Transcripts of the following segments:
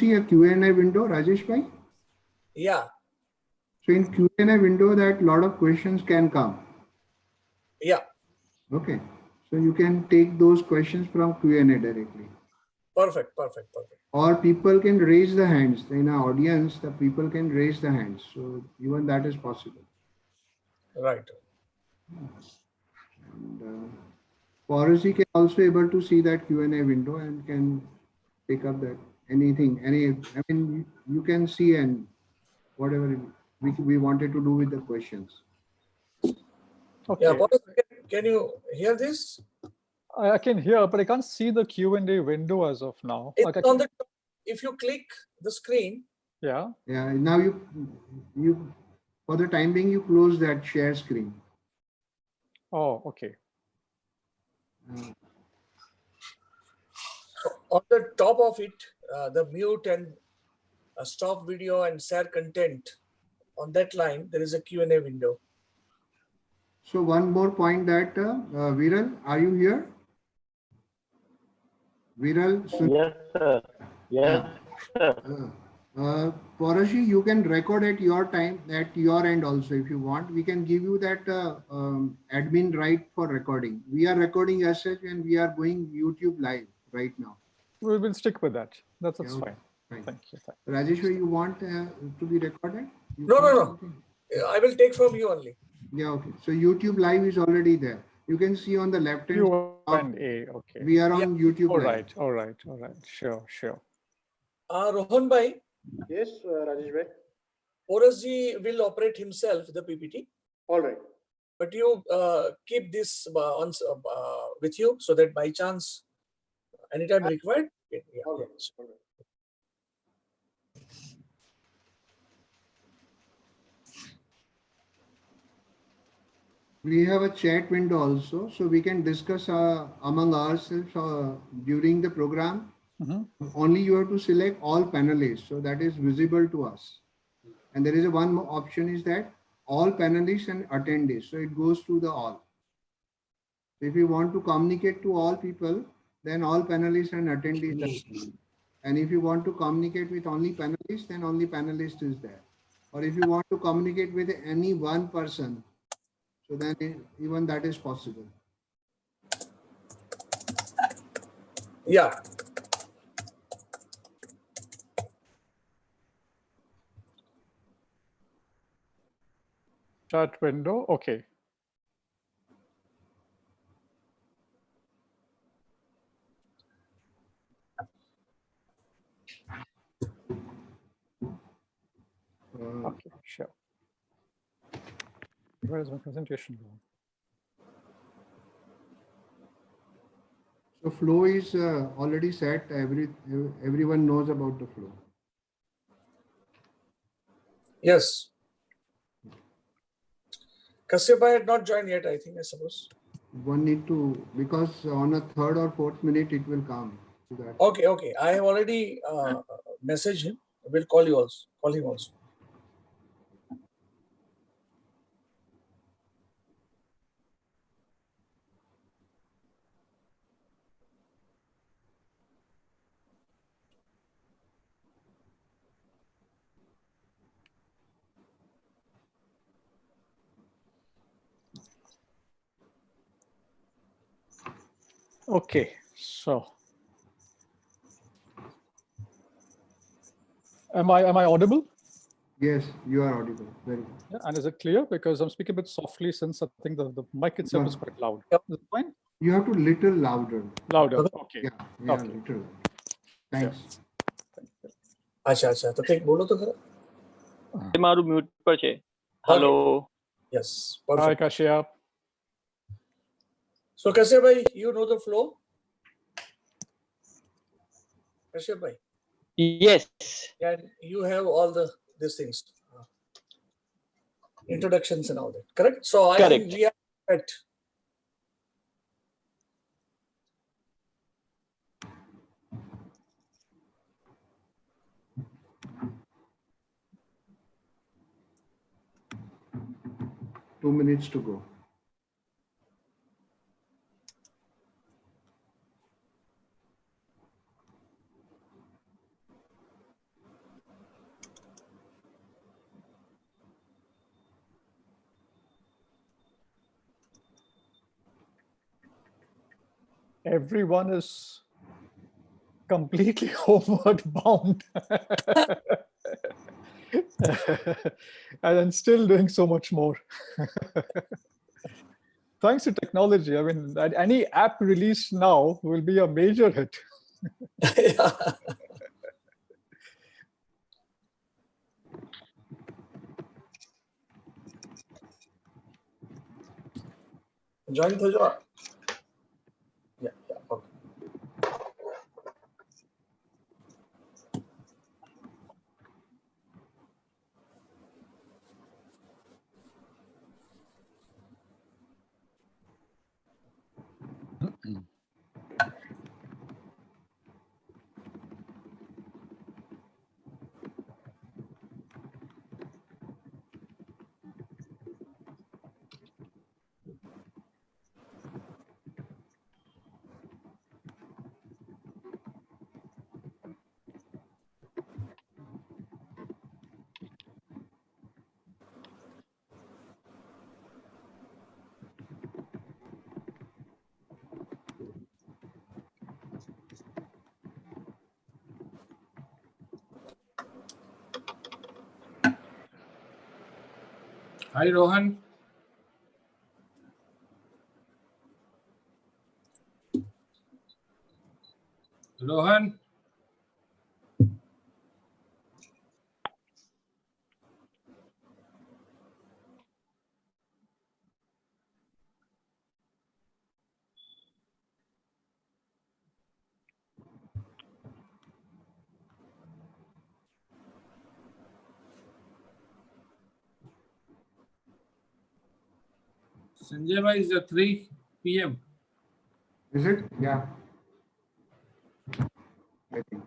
see a Q&A window, Rajesh bhai? Yeah. So in Q&A window, that lot of questions can come. Yeah. Okay. So you can take those questions from Q&A directly. Perfect, perfect, perfect. Or people can raise the hands. In our audience, the people can raise the hands. So even that is possible. Right. And Policy can also able to see that Q&A window and can pick up that anything, I mean, you can see and whatever we wanted to do with the questions. Okay. Yeah, can you hear this? I can hear, but I can't see the Q&A window as of now. It's Okay. on the top. If you click the screen. Yeah. Yeah. Now you for the time being you close that share screen. Oh, okay. So on the top of it, the mute and stop video and share content. On that line, there is a Q&A window. So one more point that Viral, are you here? Viral? Yes, sir. Yes, sir. Parashi, you can record at your time, at your end also if you want. We can give you that admin right for recording. We are recording as such and we are going YouTube live right now. We will stick with that. That's Yeah, okay. fine. Thank you. Rajeshwar, you want to be recorded? No. I will take from you only. Yeah, okay. So YouTube live is already there. You can see on the left hand Q&A, okay. We are on YouTube live. All right. Sure. Rohan bhai. Yes, Rajesh bhai. Porasji will operate himself the PPT. All right. But you keep this on with you so that by chance, anytime required. Yeah. All right. All right. We have a chat window also, so we can discuss among ourselves during the program. Only you have to select all panelists, so that is visible to us. And there is one option is that all panelists and attendees, so it goes to the all. So if you want to communicate to all people, then all panelists and attendees. And if you want to communicate with only panelists, then only panelist is there. Or if you want to communicate with any one person, so then even that is possible. Yeah. Chat window, okay. Okay, sure. Where is my presentation going? So flow is already set. Everyone knows about the flow. Yes. Kashyap had not joined yet, I think, I suppose. One need to, because on a third or fourth minute, it will come to that. Okay. I have already messaged him. We'll call you also. Call him also. Okay, so am I audible? Yes, you are audible. Very good. Yeah, and is it clear? Because I'm speaking a bit softly since I think the mic itself is quite loud. Yep. Is it fine? You have to little louder. Louder. Okay. Yeah, Okay. little. Thanks. अच्छा तो ठीक बोलो तो खरा. મારું mute પર છે. Hello. Yes. Hi, Perfect. Kashyap. So Kashyap bhai, you know the flow? Kashyap bhai. Yes. And you have all these things. Introductions and all that. Correct? So I think we are at Two minutes to go. everyone is completely homeward bound. And then still doing so much more. Thanks to technology, I mean, any app released now will be a major hit. Yeah. Join Thojo. Yeah, okay. Hi, Rohan. Rohan. Sanjay bhai is 3 p.m. Is it? Yeah. I think.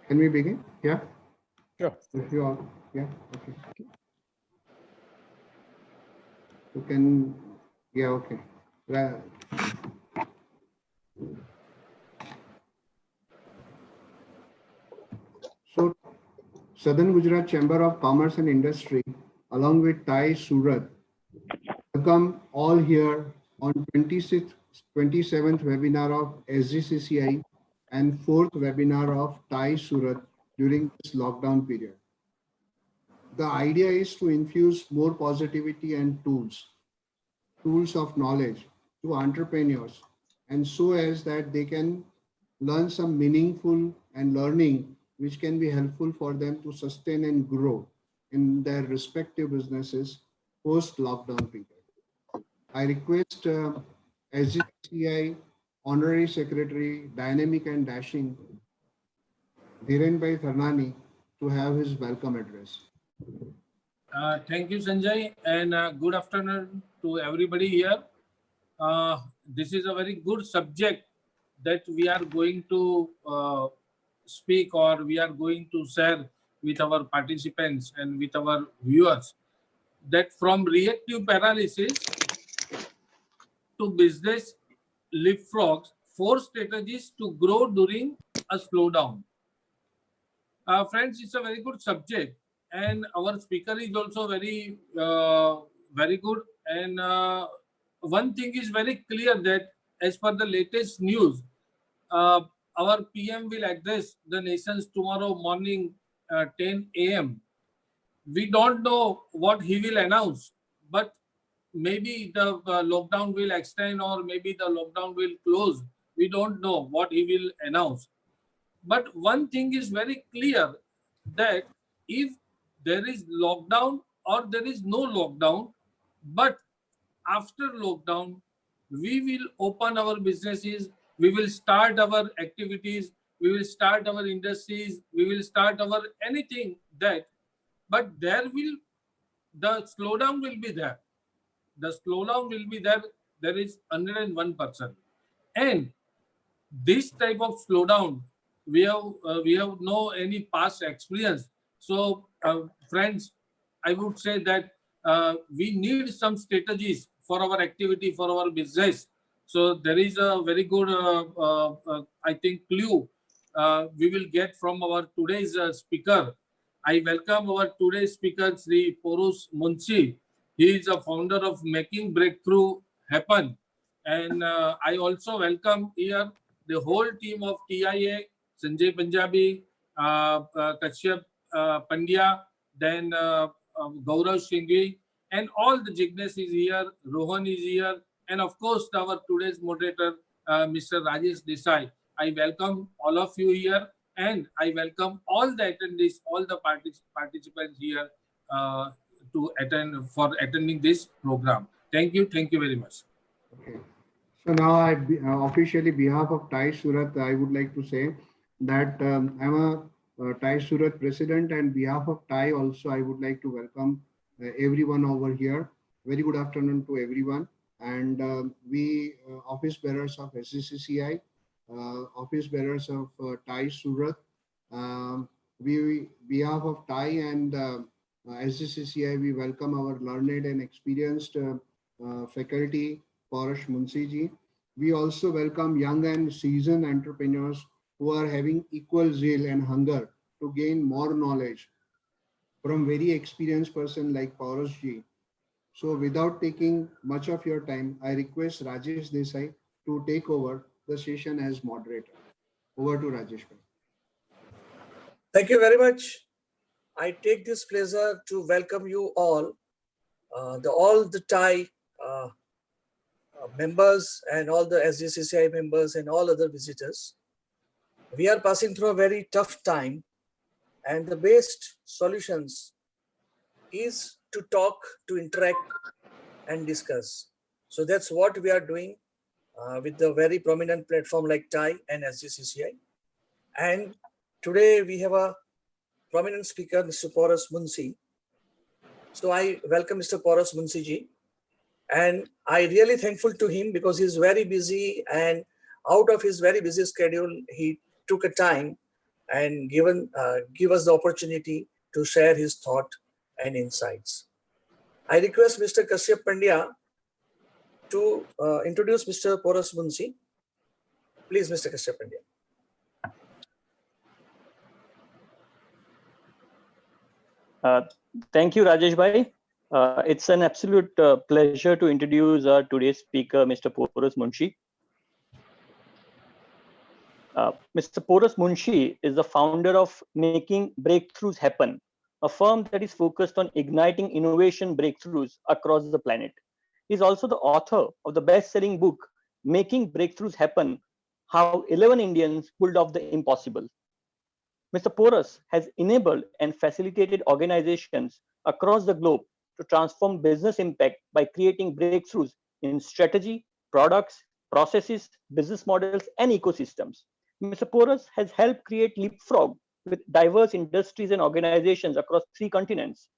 Can we begin? Yeah. Sure. If you all, yeah. Okay. You can. Yeah. Okay. Right. So, Southern Gujarat Chamber of Commerce and Industry, along with Thai Surat, welcome all here on 26th, 27th webinar of SGCCI and 4th webinar of Thai Surat during this lockdown period. The idea is to infuse more positivity and tools of knowledge to entrepreneurs, and so as that they can learn some meaningful and learning which can be helpful for them to sustain and grow in their respective businesses post lockdown period. I request SGCI Honorary Secretary Dynamic and Dashing Dhiren Bhai Tharnani to have his welcome address. Thank you, Sanjay, and good afternoon to everybody here. This is a very good subject that we are going to speak, or we are going to share with our participants and with our viewers, that from reactive paralysis to business leapfrogs, 4 strategies to grow during a slowdown. Friends, it's a very good subject, and our speaker is also very good. And one thing is very clear, that as per the latest news, our PM will address the nations tomorrow morning 10 a.m. We don't know what he will announce, but maybe the lockdown will extend, or maybe the lockdown will close. We don't know what he will announce. But one thing is very clear, that if there is lockdown or there is no lockdown, but after lockdown, we will open our businesses, we will start our activities, we will start our industries, we will start our anything that, but the slowdown will be there. The slowdown will be there. There is 101%. And this type of slowdown, we have no any past experience. So friends, I would say that we need some strategies for our activity, for our business. So there is a very good I think clue we will get from our today's speaker. I welcome our today's speaker, Sri Porus Munshi. He is a founder of Making Breakthrough Happen. And I also welcome here the whole team of TIA, Sanjay Punjabi, Kashyap Pandya, then Gaurav Shinghi, and all the Jignesh is here, Rohan is here, and of course our today's moderator, Mr. Rajesh Desai. I welcome all of you here, and I welcome all the attendees, all the participants here for attending this program. Thank you very much. Okay. So now I officially behalf of TIE Surat, I would like to say that I'm a TIE Surat president, and behalf of TIE also, I would like to welcome everyone over here. Very good afternoon to everyone. And we office bearers of SGCCI, office bearers of TIE Surat, we behalf of TIE and SGCCI, we welcome our learned and experienced faculty, Paurash Munshi. We also welcome young and seasoned entrepreneurs who are having equal zeal and hunger to gain more knowledge from very experienced person like Paurash ji. So without taking much of your time, I request Rajesh Desai to take over the session as moderator. Over to Rajesh. Thank you very much. I take this pleasure to welcome you all, all the TIE members and all the SGCCI members and all other visitors. We are passing through a very tough time, and the best solutions is to talk, to interact and discuss. So that's what we are doing with the very prominent platform like TIE and SGCCI. And today we have a prominent speaker, Mr. Paurash Munshi. So I welcome Mr. Paurash Munshi ji. And I really thankful to him because he's very busy, and out of his very busy schedule, he took a time and give us the opportunity to share his thought and insights. I request Mr. Kashyap Pandya to introduce Mr. Paurash Munshi. Please, Mr. Kashyap Pandya. Thank you, Rajesh Bhai. It's an absolute pleasure to introduce our today's speaker, Mr. Paurash Munshi. Mr. Paurash Munshi is the founder of Making Breakthroughs Happen, a firm that is focused on igniting innovation breakthroughs across the planet. He is also the author of the best-selling book, Making Breakthroughs Happen, How 11 Indians Pulled Off the Impossible. Mr. Paurash has enabled and facilitated organizations across the globe to transform business impact by creating breakthroughs in strategy, products, processes, business models, and ecosystems. Mr. Paurash has helped create Leapfrog with diverse industries and organizations across 3 continents.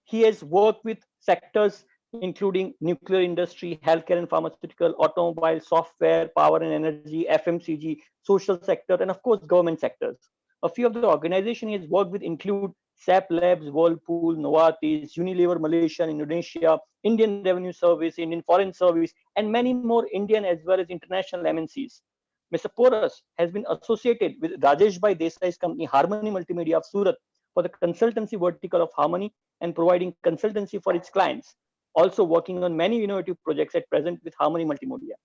He has worked with sectors including nuclear industry, healthcare and pharmaceutical, automobile, software, power and energy, FMCG, social sector, and of course, government sectors. A few of the organizations he has worked with include SAP Labs, Whirlpool, Novartis, Unilever Malaysia, Indonesia, Indian Revenue Service, Indian Foreign Service, and many more Indian as well as international MNCs. Mr. Paurash has been associated with Rajesh Bhai Desai's company Harmony Multimedia of Surat for the consultancy vertical of Harmony and providing consultancy for its clients. Also working on many innovative projects at present with Harmony Multimedia.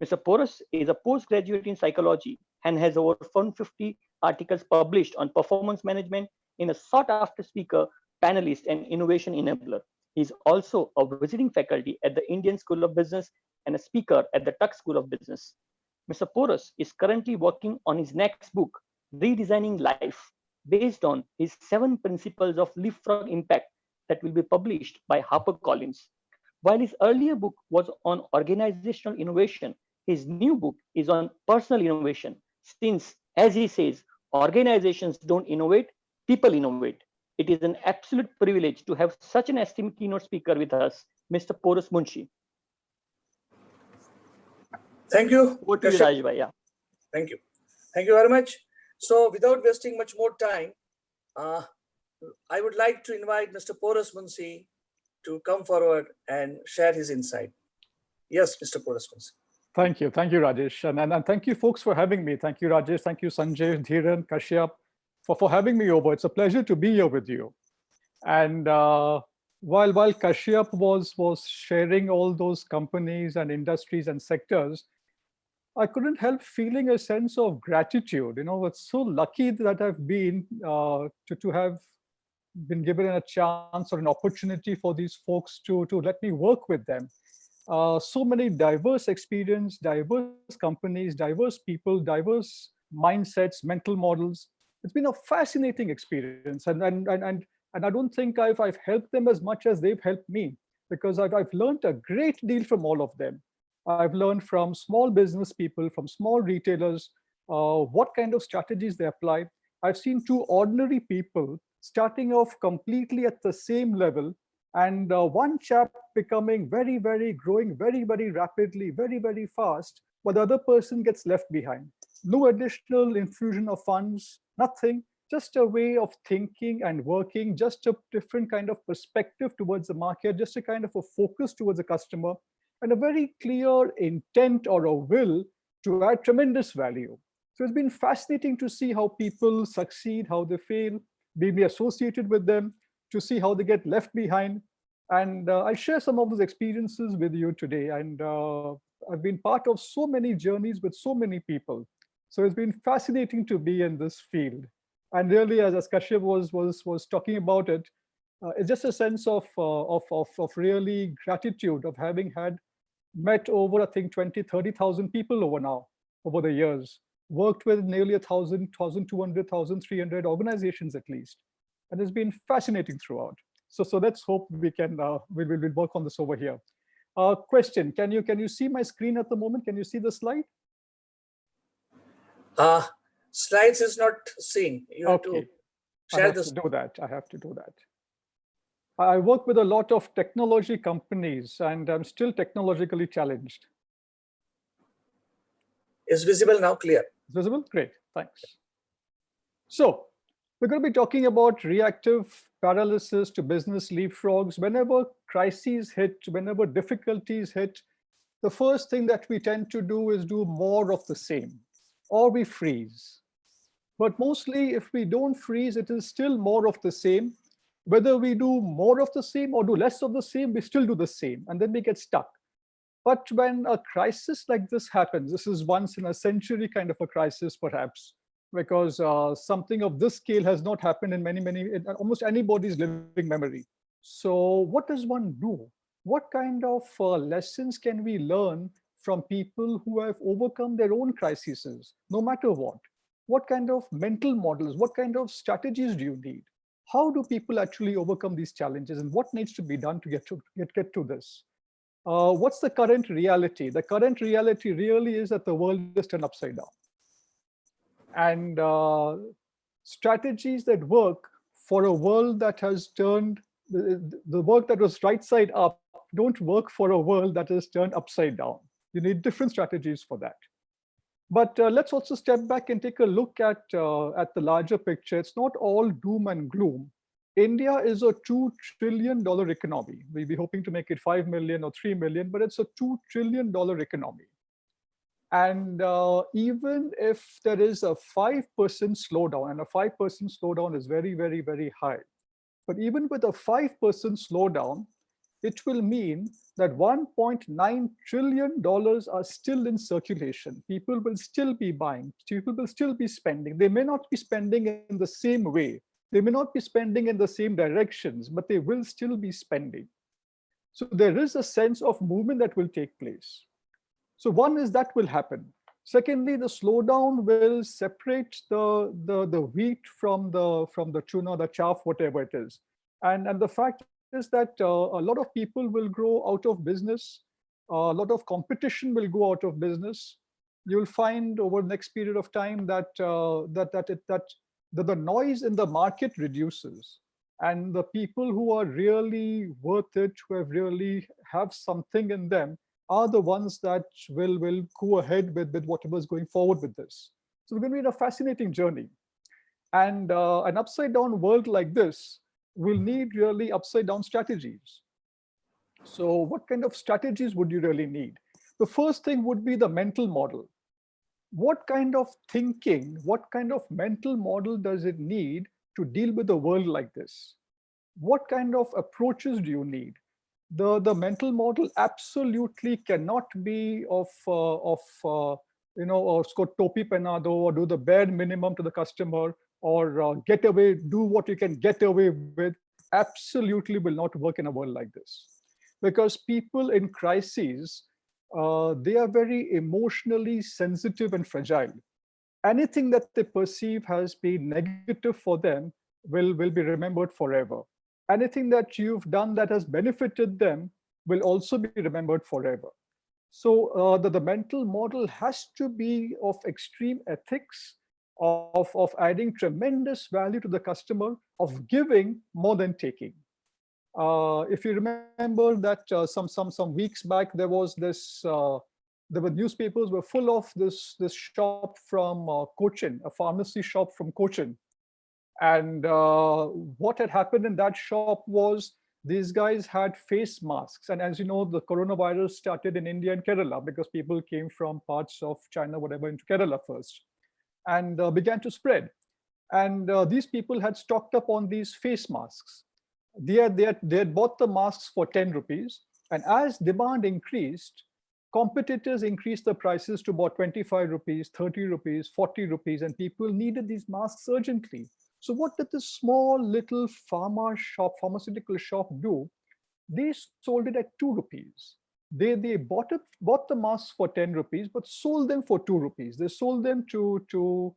Mr. Paurash is a postgraduate in psychology and has over 150 articles published on performance management, in a sought-after speaker, panelist, and innovation enabler. He is also a visiting faculty at the Indian School of Business and a speaker at the Tuck School of Business. Mr. Paurash is currently working on his next book, Redesigning Life, based on his 7 principles of leapfrog impact that will be published by HarperCollins. While his earlier book was on organizational innovation, his new book is on personal innovation, since, as he says, organizations don't innovate, people innovate. It is an absolute privilege to have such an esteemed keynote speaker with us, Mr. Paurash Munshi. Thank you. Over to you, Rajesh Bhai. Yeah. Thank you. Thank you very much. So without wasting much more time, I would like to invite Mr. Paurash Munshi to come forward and share his insight. Yes, Mr. Paurash Munshi. Thank you, Rajesh. And thank you folks for having me. Thank you, Rajesh. Thank you, Sanjay, Dhiren, Kashyap, for having me over. It's a pleasure to be here with you. And while Kashyap was sharing all those companies and industries and sectors, I couldn't help feeling a sense of gratitude. It's so lucky that I've been to have been given a chance or an opportunity for these folks to let me work with them. So many diverse experience, diverse companies, diverse people, diverse mindsets, mental models. It's been a fascinating experience, and I don't think I've helped them as much as they've helped me, because I've learned a great deal from all of them. I've learned from small business people, from small retailers, what kind of strategies they apply. I've seen two ordinary people starting off completely at the same level, and one chap becoming growing very rapidly, very fast, but the other person gets left behind. No additional infusion of funds, nothing, just a way of thinking and working, just a different kind of perspective towards the market, just a kind of a focus towards the customer, and a very clear intent or a will to add tremendous value. So it's been fascinating to see how people succeed, how they fail, be associated with them, to see how they get left behind. And I'll share some of those experiences with you today. And I've been part of so many journeys with so many people. So it's been fascinating to be in this field. And really, as Kashyap was talking about it, it's just a sense of really gratitude of having met over, I think, 20, 30,000 people over the years, worked with nearly 1,000, 1,200, 1,300 organizations at least. And it's been fascinating throughout. So let's hope we can, we'll work on this over here. Question, can you see my screen at the moment? Can you see the slide? Slides is not seen. You have to share this. I have to do that. I work with a lot of technology companies, and I'm still technologically challenged. Is visible now, clear? Visible? Great, thanks. So we're going to be talking about reactive paralysis to business leapfrogs. Whenever crises hit, whenever difficulties hit, the first thing that we tend to do is do more of the same, or we freeze. But mostly, if we don't freeze, it is still more of the same. Whether we do more of the same or do less of the same, we still do the same, and then we get stuck. But when a crisis like this happens, this is once in a century kind of a crisis, perhaps, because something of this scale has not happened in almost anybody's living memory. So what does one do? What kind of lessons can we learn from people who have overcome their own crises, no matter what? What kind of mental models, what kind of strategies do you need? How do people actually overcome these challenges, and what needs to be done to get to this? What's the current reality? The current reality really is that the world is turned upside down. And strategies that work for a world that has turned, the work that was right side up, don't work for a world that is turned upside down. You need different strategies for that. But let's also step back and take a look at the larger picture. It's not all doom and gloom. India is a $2 trillion economy. We'll be hoping to make it 5 million or 3 million, but it's a $2 trillion economy. And even if there is a 5% slowdown, and a 5% slowdown is very high, but even with a 5% slowdown, it will mean that $1.9 trillion are still in circulation. People will still be buying, people will still be spending. They may not be spending in the same way. They may not be spending in the same directions, but they will still be spending. So there is a sense of movement that will take place. So one is that will happen. Secondly, the slowdown will separate the wheat from the tuna, the chaff, whatever it is. And the fact is that a lot of people will go out of business. A lot of competition will go out of business. You'll find over the next period of time that the noise in the market reduces, and the people who are really worth it, who really have something in them, are the ones that will go ahead with whatever is going forward with this. So we're going to be in a fascinating journey. And an upside down world like this will need really upside down strategies. So what kind of strategies would you really need? The first thing would be the mental model. What kind of thinking, what kind of mental model does it need to deal with a world like this? What kind of approaches do you need? The mental model absolutely cannot be or topi penado, or do the bare minimum to the customer, or get away, do what you can get away with. Absolutely will not work in a world like this, because people in crises, they are very emotionally sensitive and fragile. Anything that they perceive has been negative for them will be remembered forever. Anything that you've done that has benefited them will also be remembered forever. So the mental model has to be of extreme ethics, of adding tremendous value to the customer, of giving more than taking. If you remember that some weeks back, there was this there were newspapers were full of this shop from Cochin, a pharmacy shop from Cochin. And what had happened in that shop was these guys had face masks. And as you know, the coronavirus started in India and Kerala, because people came from parts of China, whatever, into Kerala first, and began to spread. And these people had stocked up on these face masks. They had bought the masks for 10 rupees. And as demand increased, competitors increased the prices to about 25 rupees, 30 rupees, 40 rupees, and people needed these masks urgently. So what did this small little pharmaceutical shop do? They sold it at 2 rupees. They bought the masks for 10 rupees, but sold them for 2 rupees. They sold them to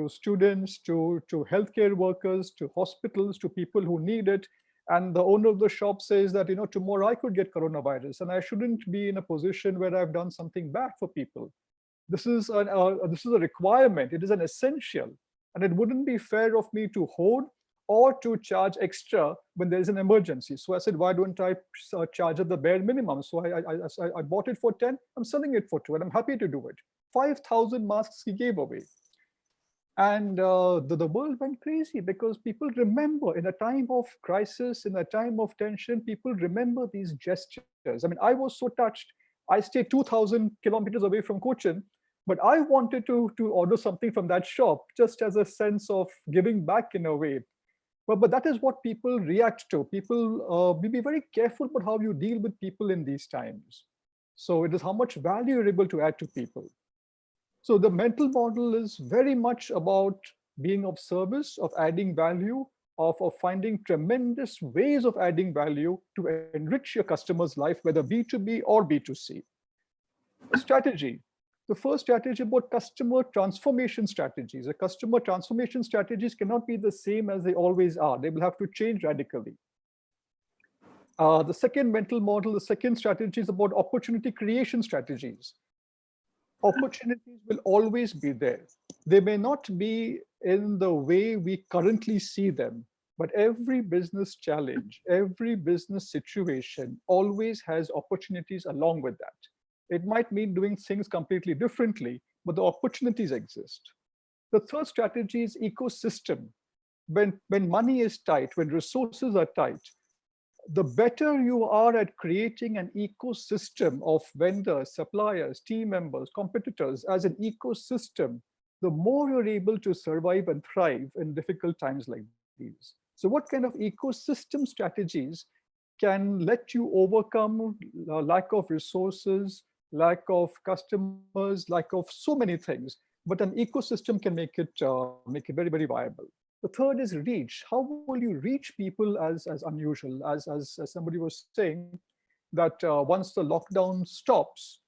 students, to healthcare workers, to hospitals, to people who need it. And the owner of the shop says that, tomorrow I could get coronavirus, and I shouldn't be in a position where I've done something bad for people. This is a requirement. It is an essential. And it wouldn't be fair of me to hoard or to charge extra when there is an emergency. So I said, why don't I charge at the bare minimum? So I bought it for 10, I'm selling it for 2, and I'm happy to do it. 5,000 masks he gave away. And the world went crazy, because people remember, in a time of crisis, in a time of tension, people remember these gestures. I mean, I was so touched. I stayed 2,000 kilometers away from Cochin, but I wanted to order something from that shop, just as a sense of giving back in a way. But that is what people react to. People, be very careful about how you deal with people in these times. So it is how much value you're able to add to people. So the mental model is very much about being of service, of adding value, of finding tremendous ways of adding value to enrich your customer's life, whether B2B or B2C. A strategy. The first strategy about customer transformation strategies. The customer transformation strategies cannot be the same as they always are. They will have to change radically. The second mental model, the second strategy is about opportunity creation strategies. Opportunities will always be there. They may not be in the way we currently see them, but every business challenge, every business situation always has opportunities along with that. It might mean doing things completely differently, but the opportunities exist. The third strategy is ecosystem. When money is tight, when resources are tight, the better you are at creating an ecosystem of vendors, suppliers, team members, competitors as an ecosystem, the more you're able to survive and thrive in difficult times like these. So what kind of ecosystem strategies can let you overcome lack of resources, lack of customers, lack of so many things, but an ecosystem can make it very, very viable. The third is reach. How will you reach people as unusual? As somebody was saying, that once the lockdown stops,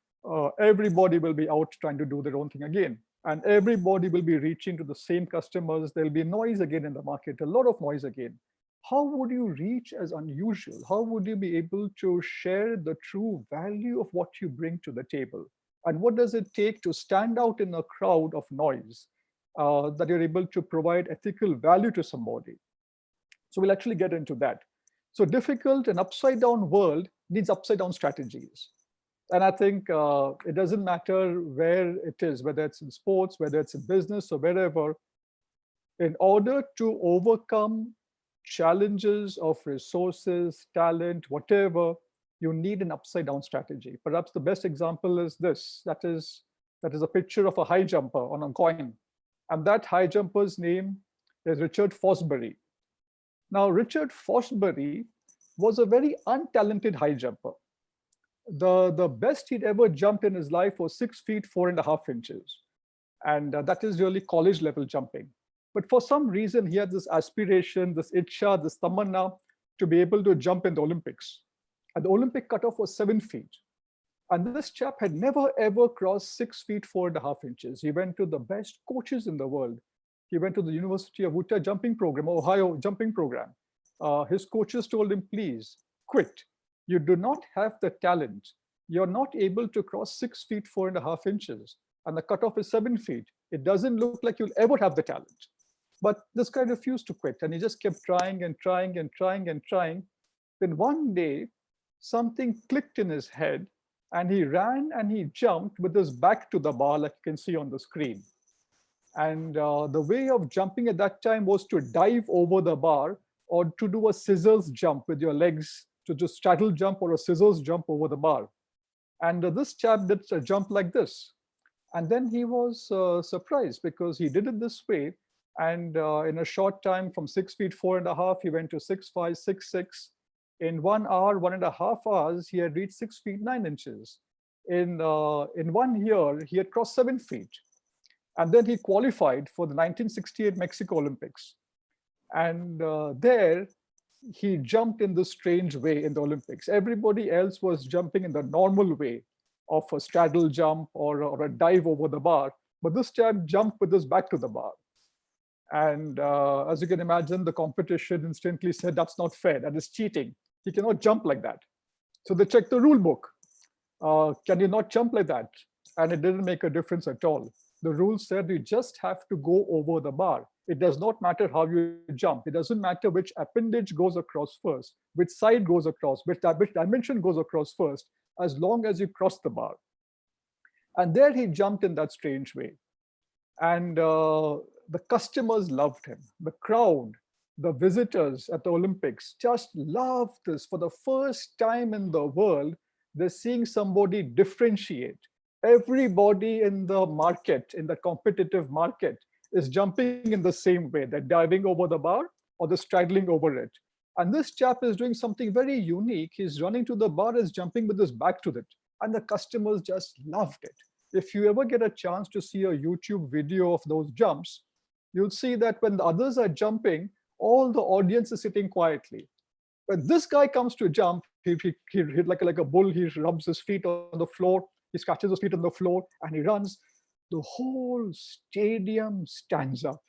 everybody will be out trying to do their own thing again. And everybody will be reaching to the same customers. There'll be noise again in the market, a lot of noise again. How would you reach as unusual? How would you be able to share the true value of what you bring to the table? And what does it take to stand out in a crowd of noise? That you're able to provide ethical value to somebody. So we'll actually get into that. So difficult and upside down world needs upside down strategies. And I think it doesn't matter where it is, whether it's in sports, whether it's in business or wherever, in order to overcome challenges of resources, talent, whatever, you need an upside down strategy. Perhaps the best example is this. That is a picture of a high jumper on a coin. And that high jumper's name is Richard Fosbury. Now, Richard Fosbury was a very untalented high jumper. The best he'd ever jumped in his life was 6 feet 4.5 inches. And that is really college level jumping. But for some reason, he had this aspiration, this itcha, this tamanna to be able to jump in the Olympics. And the Olympic cutoff was 7 feet. And this chap had never ever crossed 6 feet 4.5 inches. He went to the best coaches in the world. He went to the University of Utah jumping program, Ohio jumping program. His coaches told him, please quit. You do not have the talent. You're not able to cross 6 feet 4.5 inches. And the cutoff is 7 feet. It doesn't look like you'll ever have the talent. But this guy refused to quit. And he just kept trying and trying and trying and trying. Then one day, something clicked in his head. And he ran and he jumped with his back to the bar, like you can see on the screen. And the way of jumping at that time was to dive over the bar or to do a scissors jump with your legs, to just straddle jump or a scissors jump over the bar. And this chap did a jump like this. And then he was surprised because he did it this way. And in a short time, from 6 feet 4.5, he went to 6'5", 6'6". In 1 hour, 1.5 hours, he had reached 6 feet 9 inches. In 1 year, he had crossed 7 feet. And then he qualified for the 1968 Mexico Olympics. And there, he jumped in this strange way in the Olympics. Everybody else was jumping in the normal way of a straddle jump or a dive over the bar. But this chap jumped with his back to the bar. And as you can imagine, the competition instantly said, that's not fair, that is cheating. He cannot jump like that. So they checked the rule book. Can you not jump like that? And it didn't make a difference at all. The rule said you just have to go over the bar. It does not matter how you jump. It doesn't matter which appendage goes across first, which side goes across, which dimension goes across first, as long as you cross the bar. And there he jumped in that strange way. And the customers loved him. The crowd, the visitors at the Olympics just loved this. For the first time in the world, they're seeing somebody differentiate. Everybody in the market, in the competitive market, is jumping in the same way. They're diving over the bar or they're straddling over it. And this chap is doing something very unique. He's running to the bar, is jumping with his back to it. And the customers just loved it. If you ever get a chance to see a YouTube video of those jumps, you'll see that when the others are jumping, all the audience is sitting quietly. When this guy comes to jump, he like a bull, he rubs his feet on the floor, he scratches his feet on the floor, and he runs. The whole stadium stands up.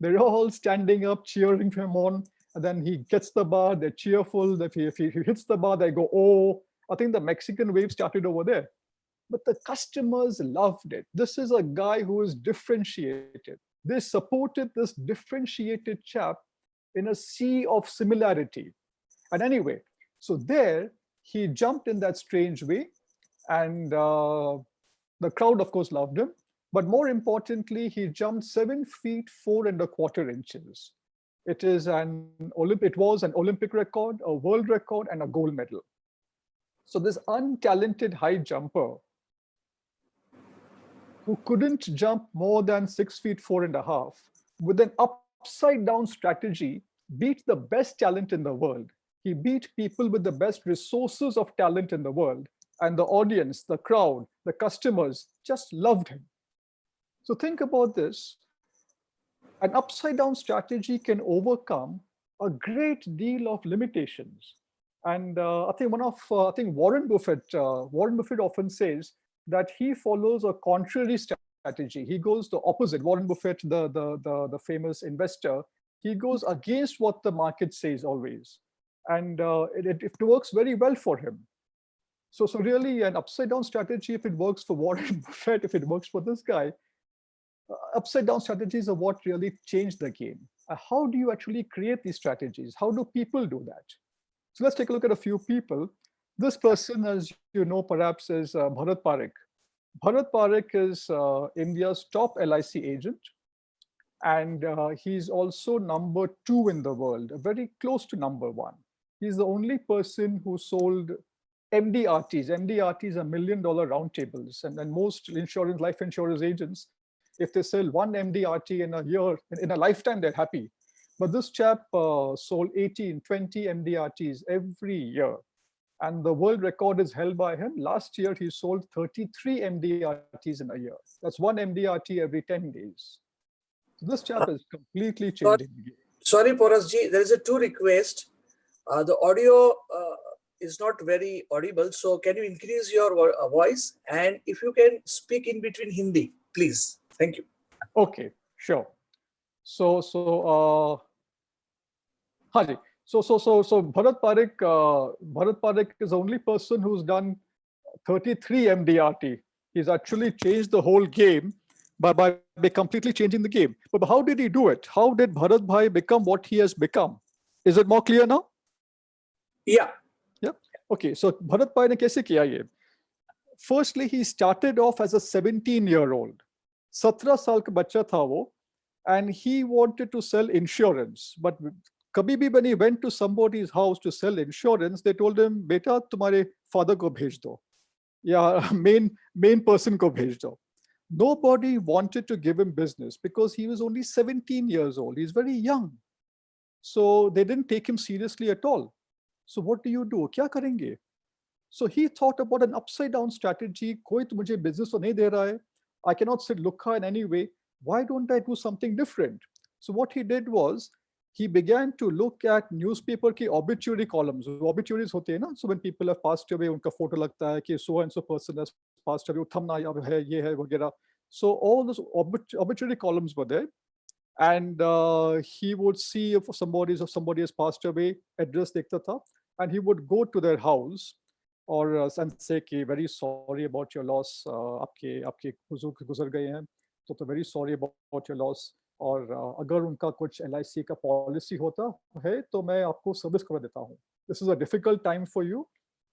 They're all standing up, cheering him on. And then he gets the bar, they're cheerful. If he hits the bar, they go, oh. I think the Mexican wave started over there. But the customers loved it. This is a guy who is differentiated. They supported this differentiated chap in a sea of similarity. And anyway, so there he jumped in that strange way. And the crowd, of course, loved him. But more importantly, he jumped 7 feet 4.25 inches. It was an Olympic record, a world record, and a gold medal. So this untalented high jumper who couldn't jump more than 6 feet 4.5, with an upside down strategy, beat the best talent in the world. He beat people with the best resources of talent in the world. And the audience, the crowd, the customers just loved him. So think about this. An upside down strategy can overcome a great deal of limitations. And I think Warren Buffett often says that he follows a contrary strategy. He goes the opposite. Warren Buffett, the famous investor, he goes against what the market says always. And it works very well for him. So really an upside down strategy, if it works for Warren Buffett, if it works for this guy, upside down strategies are what really changed the game. How do you actually create these strategies? How do people do that? So let's take a look at a few people. This person, as you know, perhaps is Bharat Parekh. Bharat Parekh is India's top LIC agent. And he's also number 2 in the world, very close to number 1. He's the only person who sold MDRTs. MDRTs are $1 million roundtables. And then most life insurance agents, if they sell one MDRT in a year, in a lifetime, they're happy. But this chap sold 18, 20 MDRTs every year. And the world record is held by him. Last year, he sold 33 MDRTs in a year. That's one MDRT every 10 days. So this chap is completely changing the game. Sorry, Porasji, there is a two request. The audio is not very audible. So can you increase your voice? And if you can speak in between Hindi, please. Thank you. Okay, sure. So Bharat Parekh is the only person who's done 33 MDRT. He's actually changed the whole game by completely changing the game. But how did he do it? How did Bharat Bhai become what he has become? Is it more clear now? Yeah. Yeah. Okay. So Bharat Bhai ne kaise kiya ye? Firstly, he started off as a 17-year-old. 17 saal ka bachcha tha wo, and he wanted to sell insurance. But kabhi bhi when he went to somebody's house to sell insurance, they told him, "Beta, tumhare father ko bhej do, ya main person ko bhej do." Nobody wanted to give him business because he was only 17 years old. He's very young. So they didn't take him seriously at all. So what do? Kya karenge? So he thought about an upside down strategy. Koi to mujhe business to nahi de raha hai. I cannot sit lukha in any way. Why don't I do something different? So what he did was, he began to look at newspaper ki obituary columns. Obituaries hote hain na? So when people have passed away, unka photo lagta hai ki so and so person has passed away, thamna hai, ye hai, वगैरह. So all those obituary columns were there. And he would see if somebody has passed away, address dekhta tha, and he would go to their house और and say कि very sorry about your loss, आपके हुजूर गुजर गए हैं, तो very sorry about your loss, और अगर उनका कुछ LIC का पॉलिसी होता है तो मैं आपको सर्विस करवा देता हूँ. This is a difficult time for you,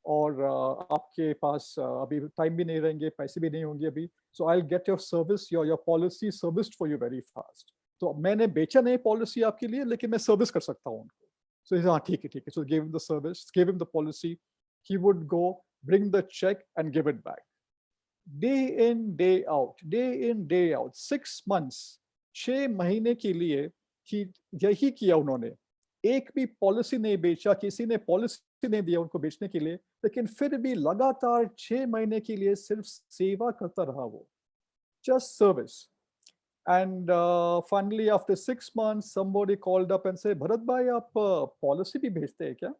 और आपके पास अभी टाइम भी नहीं रहेंगे, पैसे भी नहीं होंगे अभी, so I'll get your service, your policy serviced for you very fast. तो मैंने बेचा नहीं पॉलिसी आपके लिए, लेकिन मैं सर्विस कर सकता हूँ उनको. So he said, हाँ ठीक है. So gave him the service, gave him the policy. He would go, bring the check and give it back. Day in, day out, 6 months, 6 महीने के लिए यही किया उन्होंने. एक भी पॉलिसी नहीं बेचा, किसी ने पॉलिसी नहीं दिया उनको बेचने के लिए, लेकिन फिर भी लगातार 6 महीने के लिए सिर्फ सेवा करता रहा वो. Just service. And finally, after 6 months, somebody called up and said, Bharat bhai, आप पॉलिसी भी भेजते हैं क्या?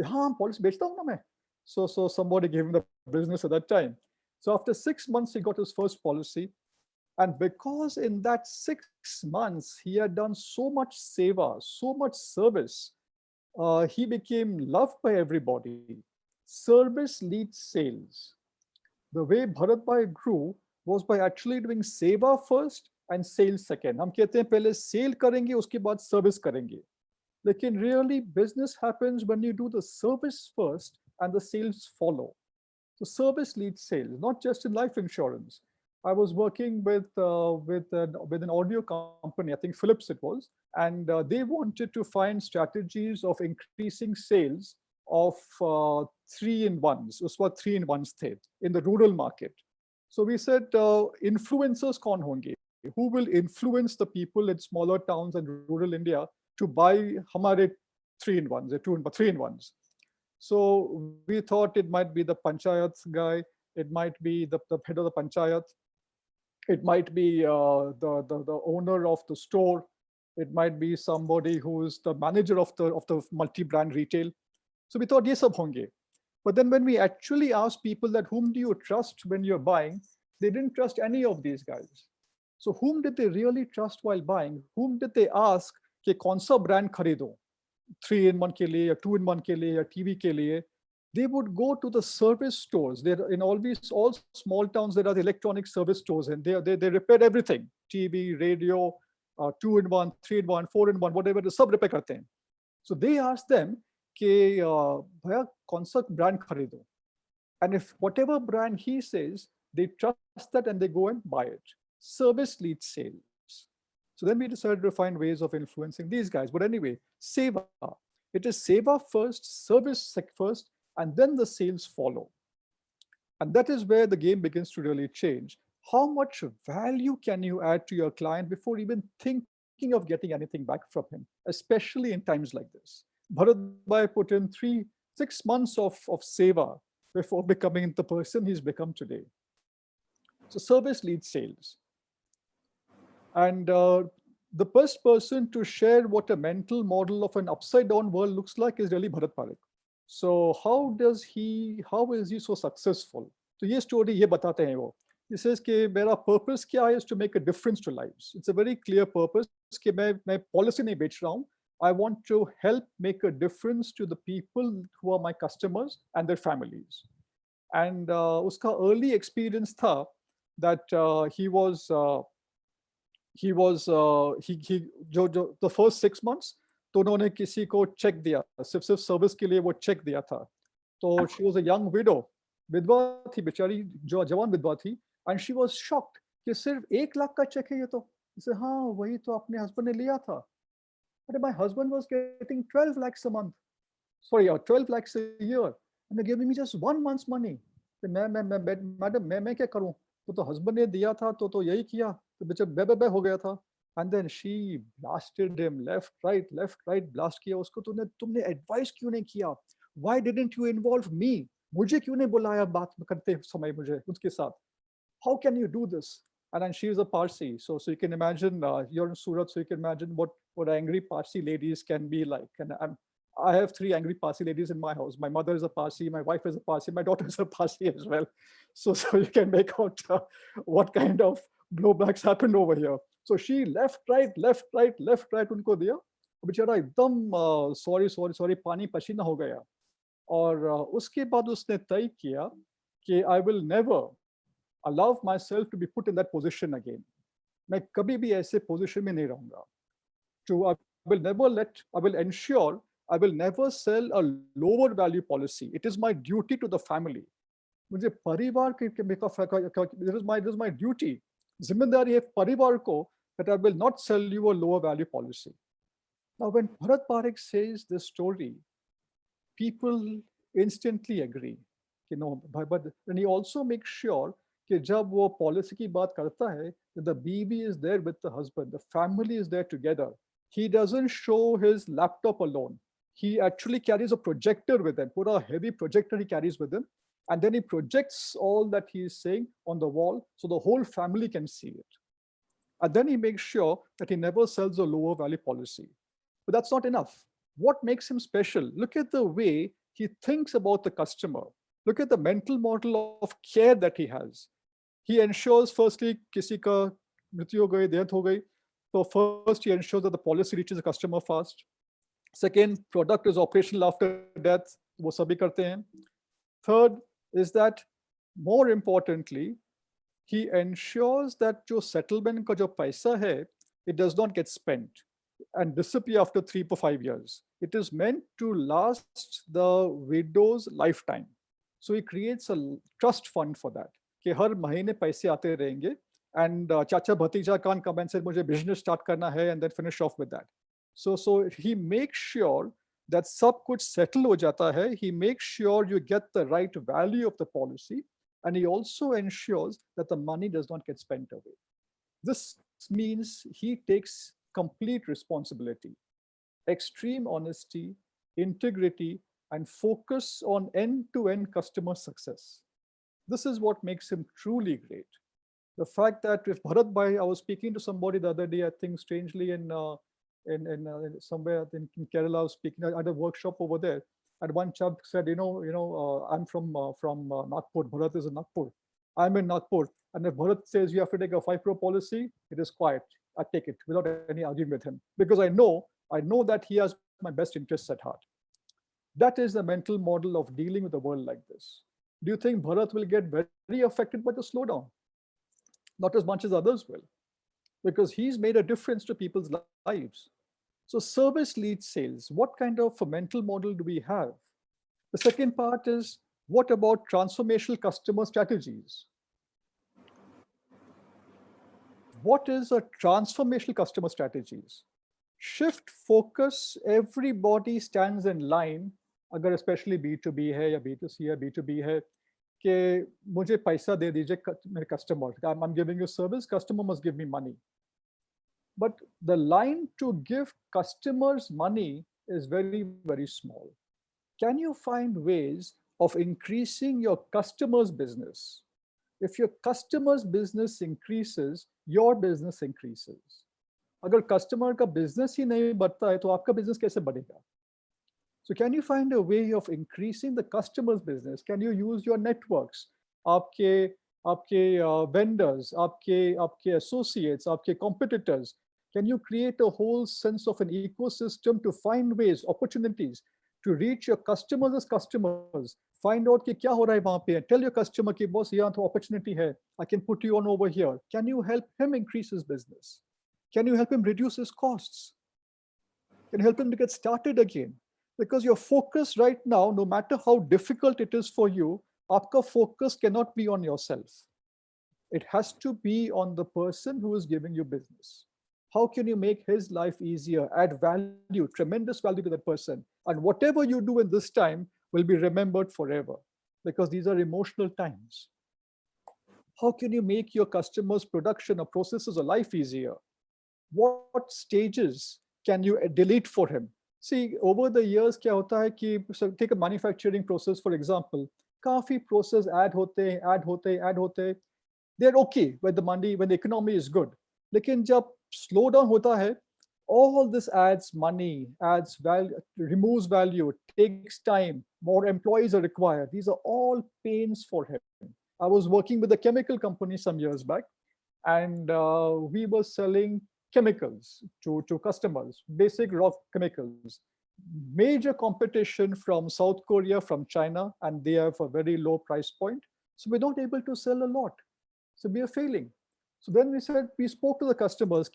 हाँ, पॉलिसी भेजता हूँ ना मैं. So somebody gave him the business at that time. So after 6 months, he got his first policy. And because in that 6 months, he had done so much seva, so much service, he became loved by everybody. Service leads sales. The way Bharat Bhai grew was by actually doing seva first and sales second. हम कहते हैं पहले sale करेंगे, उसके बाद service करेंगे. लेकिन really business happens when you do the service first and the sales follow. So service leads sales, not just in life insurance. I was working with an audio company, I think Philips it was, and they wanted to find strategies of increasing sales of 3-in-1s. It was 3-in-1s थे in the rural market. So we said, influencers कौन होंगे? Who will influence the people in smaller towns and rural India to buy हमारे 3-in-1s, 3-in-1s? So we thought it might be the panchayat guy, it might be the head of the panchayat, it might be the owner of the store, it might be somebody who is the manager of the multi-brand retail. So we thought ye sab honge. But then when we actually asked people that whom do you trust when you're buying, they didn't trust any of these guys. So whom did they really trust while buying? Whom did they ask कि कौन सा brand खरीदो? 3-in-1 के लिए या 2-in-1 के लिए या TV के लिए? They would go to the service stores. There in all small towns there are the electronic service stores, and they repair everything: TV, radio, 2-in-1, 3-in-1, 4-in-1, whatever. The सब repair करते हैं. So they asked them कि भैया कौन सा brand खरीदो? And if whatever brand he says, they trust that and they go and buy it. Service leads sales. So then we decided to find ways of influencing these guys. But anyway, seva. It is seva first, service first, and then the sales follow. And that is where the game begins to really change. How much value can you add to your client before even thinking thinking of getting anything back from him, especially in times like this. Bharat Bhai put in 6 months of seva before becoming the person he's become today. So service leads sales. And the first person to share what a mental model of an upside down world looks like is really Bharat Parekh. So how is he so successful? So ये story ये बताते हैं वो. He says कि मेरा purpose क्या है is to make a difference to lives. It's a very clear purpose कि मैं policy नहीं बेच रहा हूँ. I want to help make a difference to the people who are my customers and their families. And उसका early experience था that the first 6 months तो उन्होंने किसी को चेक दिया, सिर्फ सर्विस के लिए वो चेक दिया था. तो she was a young widow, विधवा थी बेचारी, जो जवान विधवा थी, and she was shocked कि सिर्फ 1 लाख का चेक है ये तो. इसे हाँ वही तो अपने हस्बैंड ने लिया था. But my husband was getting 12 lakhs a month, sorry, 12 lakhs a year, and they're giving me just 1 month's money. तो मैडम मैं क्या करूं? तो हस्बैंड ने दिया था तो यही किया, तो बेचारा बे हो गया था. And then she blasted him left right blast किया उसको. तुमने एडवाइस क्यों नहीं किया? Why didn't you involve me? मुझे क्यों नहीं बुलाया बात करते समय मुझे उसके साथ? How can you do this? And then she is a Parsi, so you can imagine, you're in Surat, so you can imagine what angry Parsi ladies can be like. And I have 3 angry Parsi ladies in my house. My mother is a Parsi, my wife is a Parsi, my daughter is a Parsi as well. So you can make out what kind of blowbacks happened over here. So she left right उनको दिया. बेचारा एकदम sorry पानी पसीना हो गया. और उसके बाद उसने तय किया कि I will never allow myself to be put in that position again. मैं कभी भी ऐसे position में नहीं रहूंगा. I will ensure I will never sell a lower value policy. It is my duty to the family. मुझे परिवार this is my duty. जिम्मेदारी है परिवार को that I will not sell you a lower value policy. Now, when Bharat Parekh says this story, people instantly agree. But then he also makes sure कि जब वो policy की बात करता है, that the BB is there with the husband, the family is there together. He doesn't show his laptop alone. He actually carries a projector with him, put a heavy projector he carries with him, and then he projects all that he is saying on the wall so the whole family can see it. And then he makes sure that he never sells a lower value policy. But that's not enough. What makes him special? Look at the way he thinks about the customer. Look at the mental model of care that he has. He ensures, firstly, किसी का मृत्यु हो गई, death हो गई. So first, he ensures that the policy reaches the customer fast. Second, product is operational after death. वो सभी करते हैं. Third is that, more importantly, he ensures that जो settlement का जो पैसा है, it does not get spent and disappear after 3 to 5 years. It is meant to last the widow's lifetime. So he creates a trust fund for that. कि हर महीने पैसे आते रहेंगे, and चाचा भतीजा can't come and say मुझे business start करना है and then finish off with that. So he makes sure that सब कुछ settle हो जाता है. He makes sure you get the right value of the policy, and he also ensures that the money does not get spent away. This means he takes complete responsibility, extreme honesty, integrity, and focus on end-to-end customer success. This is what makes him truly great. The fact that if Bharat Bhai, I was speaking to somebody the other day, I think strangely in somewhere in Kerala, I was speaking at a workshop over there, and one chap said, I'm from Nagpur. Bharat is in Nagpur. I'm in Nagpur, and if Bharat says you have to take a 5 crore policy, it is quiet. I take it without any arguing with him, because I know that he has my best interests at heart. That is the mental model of dealing with the world like this. Do you think Bharat will get very affected by the slowdown? Not as much as others will, because he's made a difference to people's lives. So service leads sales. What kind of a mental model do we have? The second part is, what about transformational customer strategies? What is a transformational customer strategies? Shift focus, everybody stands in line, अगर especially B2B है या B2C या B2B है, कि मुझे पैसा दे दीजिए मेरे customer. I'm giving you service, customer must give me money. But the line to give customers money is very, very small. Can you find ways of increasing your customers' business? If your customers' business increases, your business increases. अगर customer का business ही नहीं बढ़ता है तो आपका business कैसे बढ़ेगा? So can you find a way of increasing the customer's business? Can you use your networks, आपके vendors, आपके associates, आपके competitors? Can you create a whole sense of an ecosystem to find ways, opportunities to reach your customers as customers? Find out कि क्या हो रहा है वहाँ पे. Tell your customer कि boss यहाँ तो opportunity है. I can put you on over here. Can you help him increase his business? Can you help him reduce his costs? Can you help him to get started again? Because your focus right now, no matter how difficult it is for you, आपका focus cannot be on yourself. It has to be on the person who is giving you business. How can you make his life easier, add value, tremendous value to that person? And whatever you do in this time will be remembered forever, because these are emotional times. How can you make your customers' production or processes or life easier? What stages can you delete for him? See, over the years, क्या होता है कि, so take a manufacturing process, for example, काफी process add होते, they're okay when the money, when the economy is good. लेकिन जब slowdown होता है, all this adds money, adds value, removes value, takes time, more employees are required. These are all pains for him. I was working with a chemical company some years back, and we were selling chemicals to customers, basic raw chemicals. Major competition from South Korea, from China, and they have a very low price point. So we're not able to sell a lot. So we are failing. So then we spoke to the customers,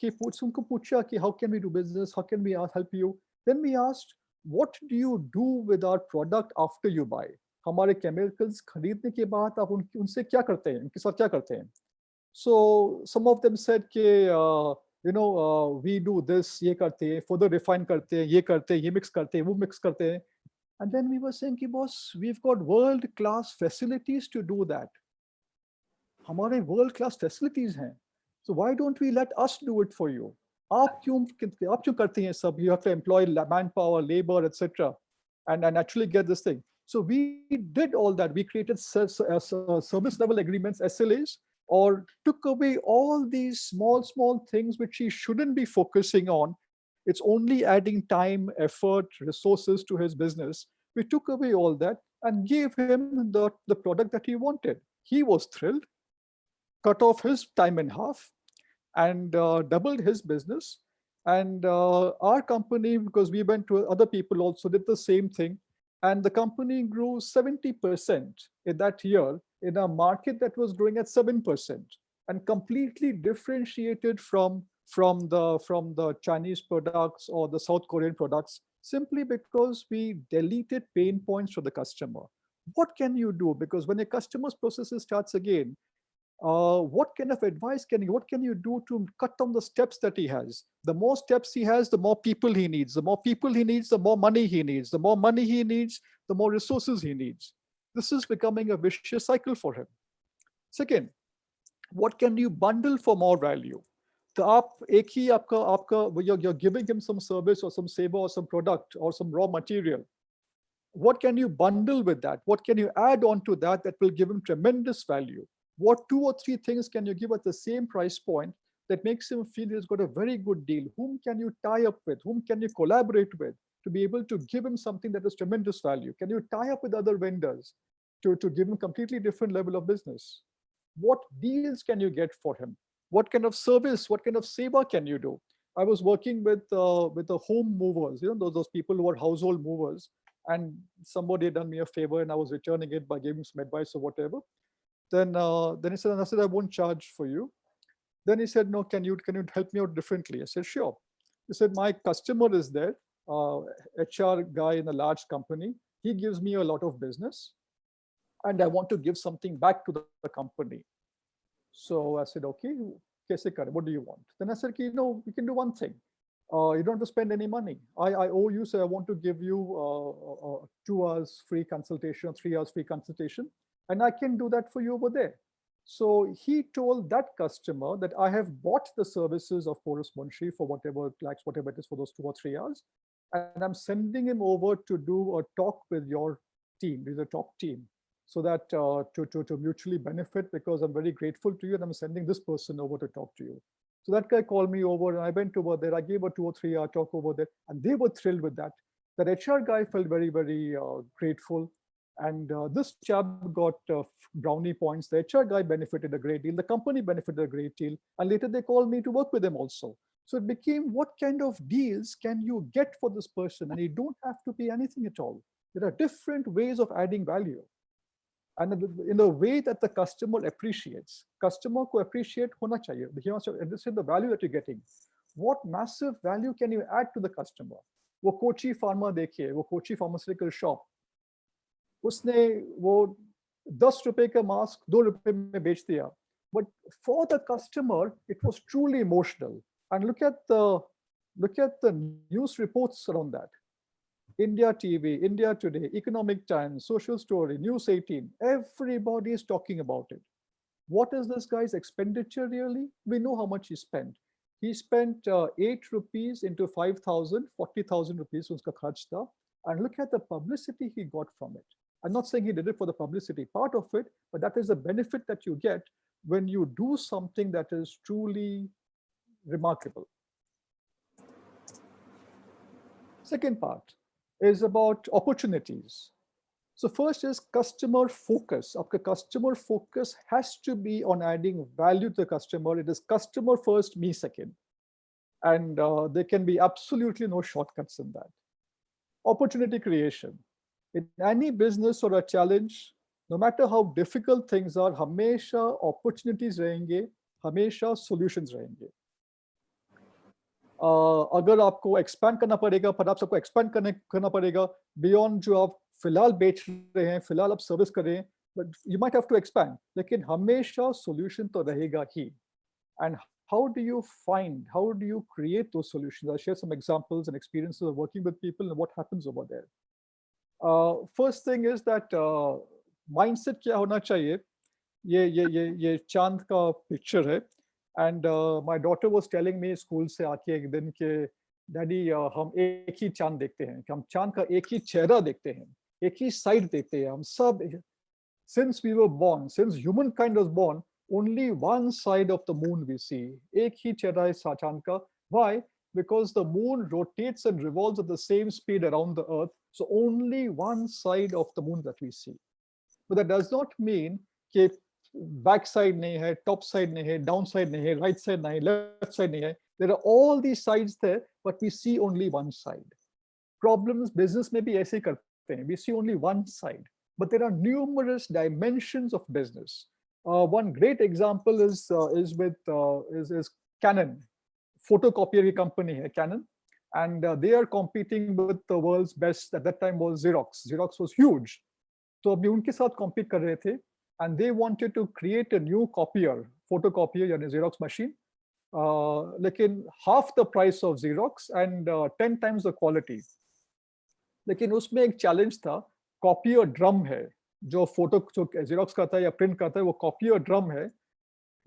how can we do business? How can we help you? Then we asked, what do you do with our product after you buy? हमारे chemicals खरीदने के बाद आप उनसे क्या करते हैं? उनके साथ क्या करते हैं? So some of them said कि we do this, ये करते हैं, further refine करते हैं, ये करते हैं, ये mix करते हैं, वो mix करते हैं. And then we were saying कि boss, we've got world-class facilities to do that. हमारे world class facilities हैं. So why don't we let us do it for you? आप क्यों करते हैं सब? You have to employ manpower, labor, etc. and actually get this thing. So we did all that. We created service level agreements, SLAs, or took away all these small things which he shouldn't be focusing on. It's only adding time, effort, resources to his business. We took away all that and gave him the product that he wanted. He was thrilled, cut off his time in half, and doubled his business. And our company, because we went to other people also, did the same thing. And the company grew 70% in that year in a market that was growing at 7%, and completely differentiated from the Chinese products or the South Korean products, simply because we deleted pain points for the customer. What can you do? Because when a customer's process starts again, what kind of advice what can you do to cut down the steps that he has? The more steps he has, the more people he needs. The more people he needs, the more money he needs. The more money he needs, the more resources he needs. This is becoming a vicious cycle for him. Second, what can you bundle for more value? So you're giving him some service or some seva or some product or some raw material. What can you bundle with that? What can you add on to that will give him tremendous value? What 2 or 3 things can you give at the same price point that makes him feel he's got a very good deal? Whom can you tie up with? Whom can you collaborate with to be able to give him something that is tremendous value? Can you tie up with other vendors to give him completely different level of business? What deals can you get for him? What kind of service, what kind of seva can you do? I was working with the home movers, those people who are household movers, and somebody had done me a favor and I was returning it by giving some advice or whatever. Then he said, I won't charge for you. Then he said, no, can you help me out differently? I said, sure. He said, my customer is there, HR guy in a large company. He gives me a lot of business, and I want to give something back to the company. So I said, okay, what do you want? Then I said, we can do one thing. You don't have to spend any money. I owe you, so I want to give you 2 hours free consultation, 3 hours free consultation. And I can do that for you over there. So he told that customer that I have bought the services of Porus Munshi for whatever lakhs, whatever it is, for those 2 or 3 hours, and I'm sending him over to do a talk with your team, with the top team, so that to mutually benefit, because I'm very grateful to you and I'm sending this person over to talk to you. So that guy called me over and I went over there. I gave a 2 or 3 hour talk over there and they were thrilled with that. That HR guy felt very, very grateful. And this chap got brownie points. The HR guy benefited a great deal. The company benefited a great deal. And later they called me to work with them also. So it became, what kind of deals can you get for this person? And you don't have to pay anything at all. There are different ways of adding value. And in the way that the customer appreciates. Customer ko appreciate hona chahiye. He wants to understand the value that you're getting. What massive value can you add to the customer? वो Kochi pharma देखिए, वो Kochi pharmaceutical shop, उसने वो 10 रुपए का mask 2 रुपए में बेच दिया. But for the customer, it was truly emotional. And look at the news reports around that. India TV, India Today, Economic Times, Social Story, News 18, everybody is talking about it. What is this guy's expenditure really? We know how much he spent. He spent 8 rupees into 5,000, 40,000 rupees uska kharch tha. And look at the publicity he got from it. I'm not saying he did it for the publicity part of it, but that is the benefit that you get when you do something that is truly remarkable. Second part is about opportunities. So first is customer focus. Aapka customer focus has to be on adding value to the customer. It is customer first, me second. And there can be absolutely no shortcuts in that. Opportunity creation. In any business or a challenge, no matter how difficult things are, hamesha opportunities rahenge, hamesha solutions rahenge. अगर आपको expand करना पड़ेगा, पर आप सबको expand करना पड़ेगा beyond जो आप फिलहाल बेच रहे हैं, फिलहाल आप सर्विस कर रहे हैं, but you might have to expand, लेकिन हमेशा सॉल्यूशन तो रहेगा ही. And how do you create those solutions? I'll share some examples and experiences of working with people and what happens over there. First thing is that mindset क्या होना चाहिए? ये चांद का पिक्चर है. And my daughter was telling me school से आके एक दिन के डैडी हम एक ही चांद देखते हैं, हम चांद का एक ही चेहरा देखते हैं, एक ही साइड देखते हैं, हम सब. Since we were born, since humankind was born, only one side of the moon we see. एक ही चेहरा है चांद का. Why? Because the moon rotates and revolves at the same speed around the earth. So only one side of the moon that we see. But that does not mean कि back side nahi hai, top side nahi hai, down side nahi hai, right side nahi, left side nahi hai. There are all these sides there, but we see only one side. Problems, business mein bhi aise hi karte hain. We see only one side, but there are numerous dimensions of business. One great example is Canon, photocopier company hai, Canon, and they are competing with the world's best. At that time was Xerox. Xerox was huge. So abhi unke sath compete kar rahe the. And they wanted to create a new copier, photocopier, yani Xerox machine, lekin half the price of Xerox and 10 times the quality. लेकिन उसमें एक challenge था, copier drum है जो photo जो Xerox का था या प्रिंट का था, वो कॉपियर ड्रम है,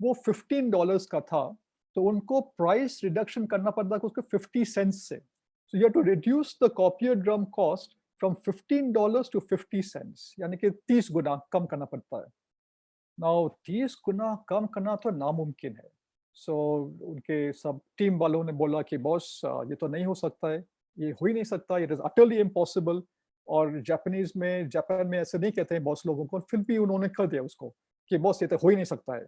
वो $15 का था, तो उनको प्राइस रिडक्शन करना पड़ता था उसको 50 सेंट्स से. So you have to reduce the copier drum cost from $15 to 50 cents, यानी कि 30 गुना कम करना पड़ता है. Now 30 गुना कम करना तो नामुमकिन है. So उनके सब टीम वालों ने बोला कि बॉस ये तो नहीं हो सकता है, ये हो ही नहीं सकता, it is utterly impossible. और जापान में ऐसे नहीं कहते हैं बॉस लोगों को, फिर भी उन्होंने कर दिया उसको कि बॉस ये तो हो ही नहीं सकता है.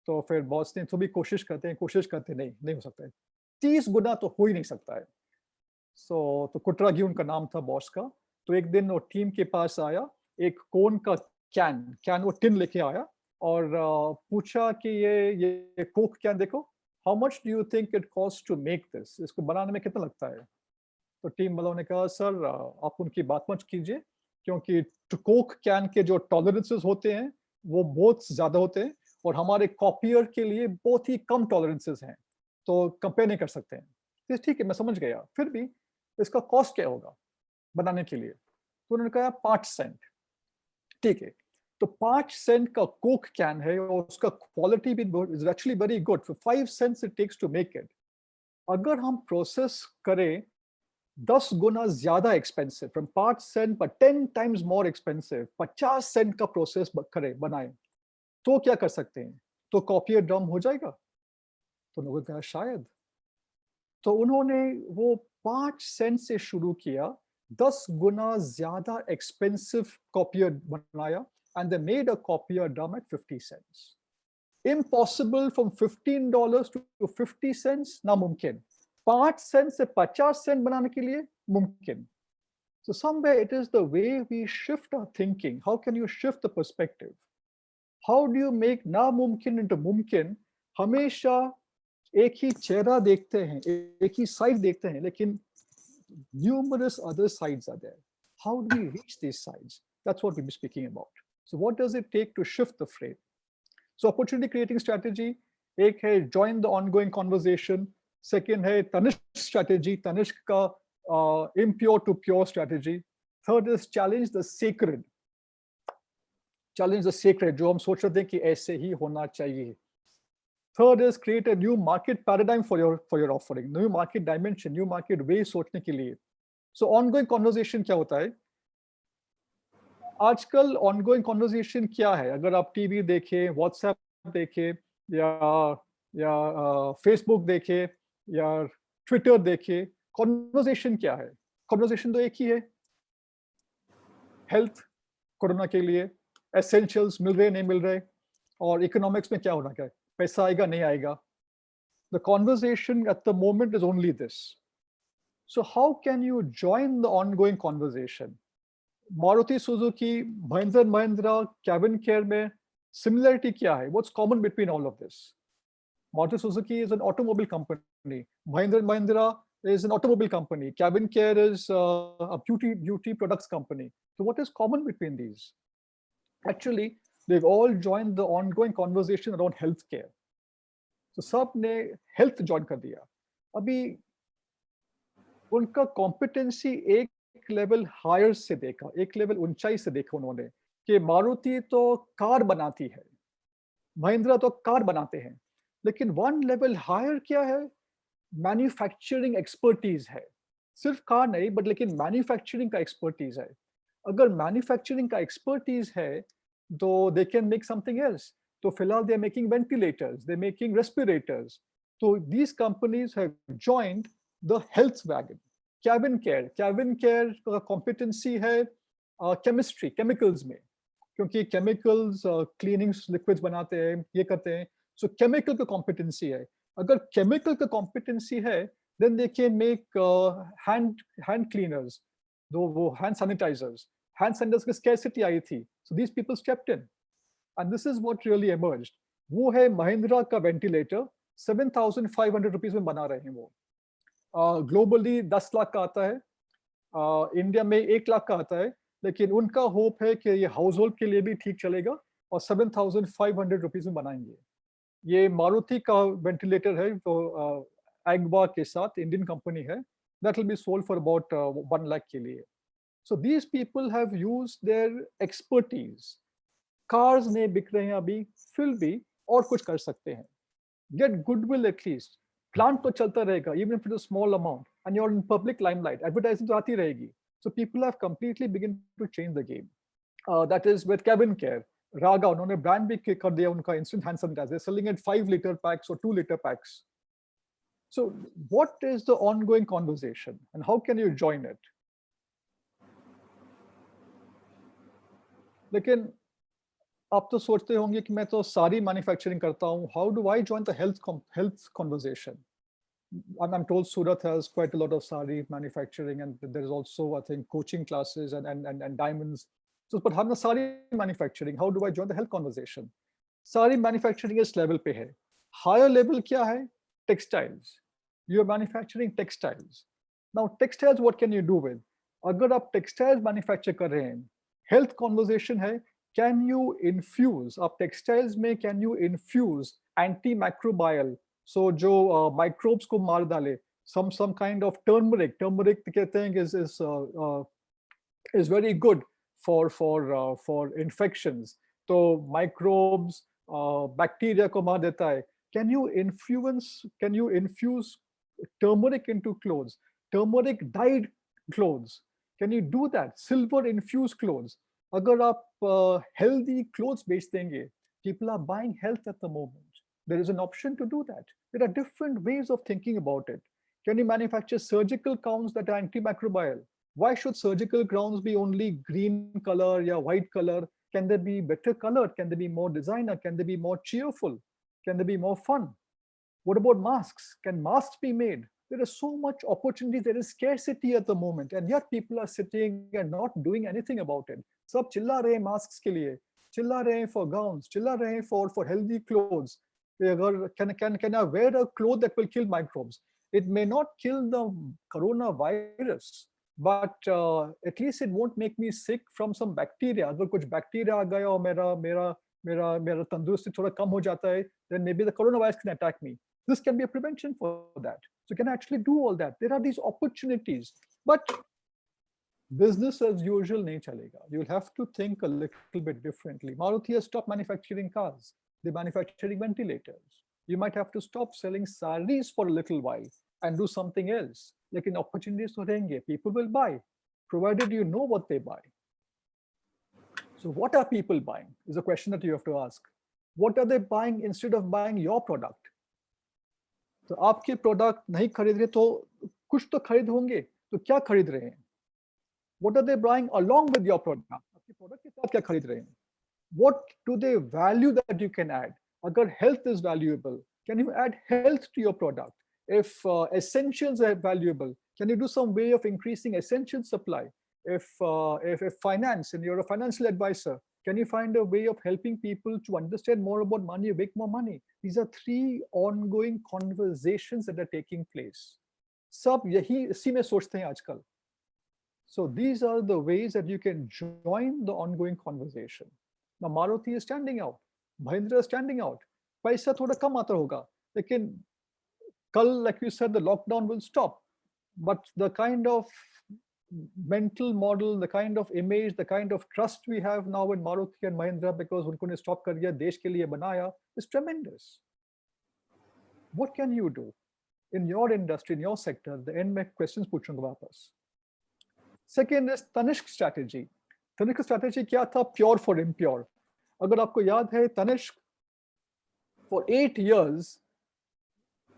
तो फिर बॉस ने तो भी कोशिश करते नहीं हो सकता है, 30 गुना तो हो ही नहीं सकता है. तो कुटरागी उनका नाम था बॉस का. तो एक दिन वो टीम के पास आया, एक कोन का कैन वो टिन लेके आया और पूछा कि ये कोक कैन देखो, how much do you think it cost to make this, इसको बनाने में कितना लगता है. तो टीम वालों ने कहा सर आप उनकी बात मत कीजिए, क्योंकि कोक कैन के जो टॉलरेंसेस होते हैं वो बहुत ज्यादा होते हैं और हमारे कॉपियर के लिए बहुत ही कम टॉलरेंसेस हैं, तो कंपेयर नहीं कर सकते हैं. तो ठीक है, मैं समझ गया, फिर भी इसका कॉस्ट क्या होगा बनाने के लिए. तो उन्होंने कहा 5 सेंट. ठीक है, तो 5 सेंट का कोक कैन है और उसका क्वालिटी भी is actually very good, for 5 cents it takes to make it. अगर हम प्रोसेस करें 10 गुना ज्यादा एक्सपेंसिव, फ्रॉम 5 सेंट पर 10 टाइम्स मोर एक्सपेंसिव, 50 सेंट का प्रोसेस करें बनाए, तो क्या कर सकते हैं? तो कॉपी ड्रम हो जाएगा? तो लोगों ने कहा शायद। तो उन्होंने वो 5 सेंट से शुरू किया, 10 गुना ज्यादा एक्सपेंसिव कॉपियर बनाया, and they made a copier drum at 50 cents. Impossible from $15 to 50 cents, नामुमकिन। 5 सेंट से 50 सेंट बनाने के लिए मुमकिन। So somewhere it is the way we shift our thinking. How can you shift the perspective? How do you make नामुमकिन into मुमकिन? हमेशा एक ही चेहरा देखते हैं, एक ही साइड देखते हैं, लेकिन numerous other sides are there. How do we reach these sides? That's what we'll be speaking about. So what does it take to shift the frame? So opportunity creating strategy, एक है join the ongoing conversation, second है Tanishq strategy, Tanishq का impure to pure strategy, third is challenge the sacred, जो हम सोच रहे थे कि ऐसे ही होना चाहिए. Third is create a new market paradigm for your offering, new market dimension, new market way सोचने के लिए. So ongoing conversation क्या होता है? आजकल ongoing conversation क्या है? अगर आप टीवी देखें, व्हाट्सएप देखें, या फेसबुक देखें, या ट्विटर देखें, conversation क्या है? Conversation तो एक ही है, हेल्थ कोरोना के लिए, एसेंशियल्स मिल रहे नहीं मिल रहे, और इकोनॉमिक्स में क्या होना क्या है, पैसा आएगा नहीं आएगा. The conversation at the moment is only this. So how can you join the ongoing conversation? Maruti Suzuki, Mahindra & Mahindra, cabin care में similarity क्या है? What's common between all of this? Maruti Suzuki is an automobile company. Mahindra & Mahindra is an automobile company. Cabin care is a beauty products company. So what is common between these? Actually, they've all joined the ongoing conversation around healthcare. So सब ने health join कर दिया. अभी उनका competency एक level higher से देखा, एक level ऊंचाई से देखा उन्होंने कि मारुति तो कार बनाती है, महिंद्रा तो कार बनाते हैं, लेकिन one level higher क्या है? मैन्युफैक्चरिंग एक्सपर्टीज है. सिर्फ कार नहीं, बट लेकिन मैन्युफैक्चरिंग का एक्सपर्टीज है. अगर मैन्युफैक्चरिंग का एक्सपर्टीज है तो they can make something else. तो फिलहाल they are making ventilators, they making respirators. तो these companies have joined the health wagon. CavinKare का कॉम्पिटेंसी है केमिस्ट्री, केमिकल्स में, क्योंकि केमिकल्स क्लीनिंग लिक्विड्स बनाते हैं, ये करते हैं. सो केमिकल का कॉम्पिटेंसी है. अगर केमिकल का कॉम्पिटेंसी है, then they can make hand cleaners, वो hand sanitizers. Hand sanitizers की scarcity आई थी, so these people stepped in, and this is what really emerged. वो है महिंद्रा का वेंटिलेटर, 7,500 रुपीज में बना रहे हैं वो. ग्लोबली 10 लाख का आता है, इंडिया में 1 लाख का आता है, लेकिन उनका होप है कि ये हाउस होल्ड के लिए भी ठीक चलेगा और 7,500 रुपीज में बनाएंगे. ये मारुति का वेंटिलेटर है, तो एग्वा के साथ इंडियन कंपनी है, that will be sold for about 1 lakh के लिए. So these people have used their expertise. Cars नहीं बिक रहे हैं अभी, फिर भी और कुछ कर सकते हैं. Gate goodwill at least. प्लांट तो चलता रहेगा, even if it is small amount, and you are in public limelight, advertising तो आती रहेगी. So people have completely begin to change the game. That is with CavinKare. Raga, उन्होंने ब्रांड भी कर दिया उनका instant hand sanitiser, selling at 5 litre packs और 2 litre packs. So what is the ongoing conversation and how can you join it? लेकिन आप तो सोचते होंगे कि मैं तो सारी मैन्युफैक्चरिंग करता हूँ. How do I join the health conversation? I'm told Surat has quite a lot of sari manufacturing, and there is also, I think, coaching classes and diamonds. So, but हम सारी manufacturing, how do I join the health conversation? सारी manufacturing इस level पे है. Higher level क्या है? Textiles. You're manufacturing textiles. Now, textiles, what can you do with? अगर आप textiles manufacture कर रहे हैं, health conversation है, can you infuse, आप textiles में can you infuse antimicrobial, so जो microbes को मार डाले, some kind of turmeric कहते हैं is very good for infections. तो microbes, bacteria को मार देता है. Can you infuse turmeric into clothes? Turmeric dyed clothes. Can you do that? Silver infused clothes. अगर आप healthy clothes बेच देंगे, people are buying health at the moment. There is an option to do that. There are different ways of thinking about it. Can you manufacture surgical gowns that are antimicrobial? Why should surgical gowns be only green color or white color? Can they be better colored? Can they be more designer? Can they be more cheerful? Can they be more fun? What about masks? Can masks be made? There is so much opportunity. There is scarcity at the moment, and yet people are sitting and not doing anything about it. सब चिल्ला रहे हैं masks के लिए, चिल्ला रहे हैं for gowns, चिल्ला रहे हैं for healthy clothes. Can I wear a cloth that will kill microbes? It may not kill the coronavirus, but at least it won't make me sick from some bacteria. अगर कुछ bacteria आ गया और मेरा तंदुरुस्ती थोड़ा कम हो जाता है, then maybe the coronavirus can attack me. This can be a prevention for that. So can I actually do all that? There are these opportunities, but business as usual nahi chalega. You'll have to think a little bit differently. Maruti has stopped manufacturing cars. They're manufacturing ventilators. You might have to stop selling sarees for a little while and do something else. Lekin opportunities to रहेंगे. People will buy, provided you know what they buy. So what are people buying is a question that you have to ask. What are they buying instead of buying your product? तो आपके product नहीं खरीद रहे तो कुछ तो खरीद होंगे, तो क्या खरीद रहे हैं? What are they buying along with your product? आपके प्रोडक्ट के साथ क्या खरीद रहे हैं? What do they value that you can add? अगर health is valuable, can you add health to your product? If essentials are valuable, can you do some way of increasing essential supply? If finance, and you're a financial advisor, can you find a way of helping people to understand more about money, make more money? These are three ongoing conversations that are taking place. सब यही इसी में सोचते हैं आजकल. So these are the ways that you can join the ongoing conversation. Now Maruti is standing out, Mahindra is standing out. पैसा थोड़ा कम आता होगा, लेकिन कल, like you said, the lockdown will stop. But the kind of mental model, the kind of image, the kind of trust we have now in Maruti and Mahindra because उनको ने stop कर दिया, देश के लिए बनाया, is tremendous. What can you do in your industry, in your sector? The end में questions पूछूंगा वापस. Second is Tanishq strategy. Tanishq strategy क्या था? Pure for impure. अगर आपको याद है, Tanishq for 8 years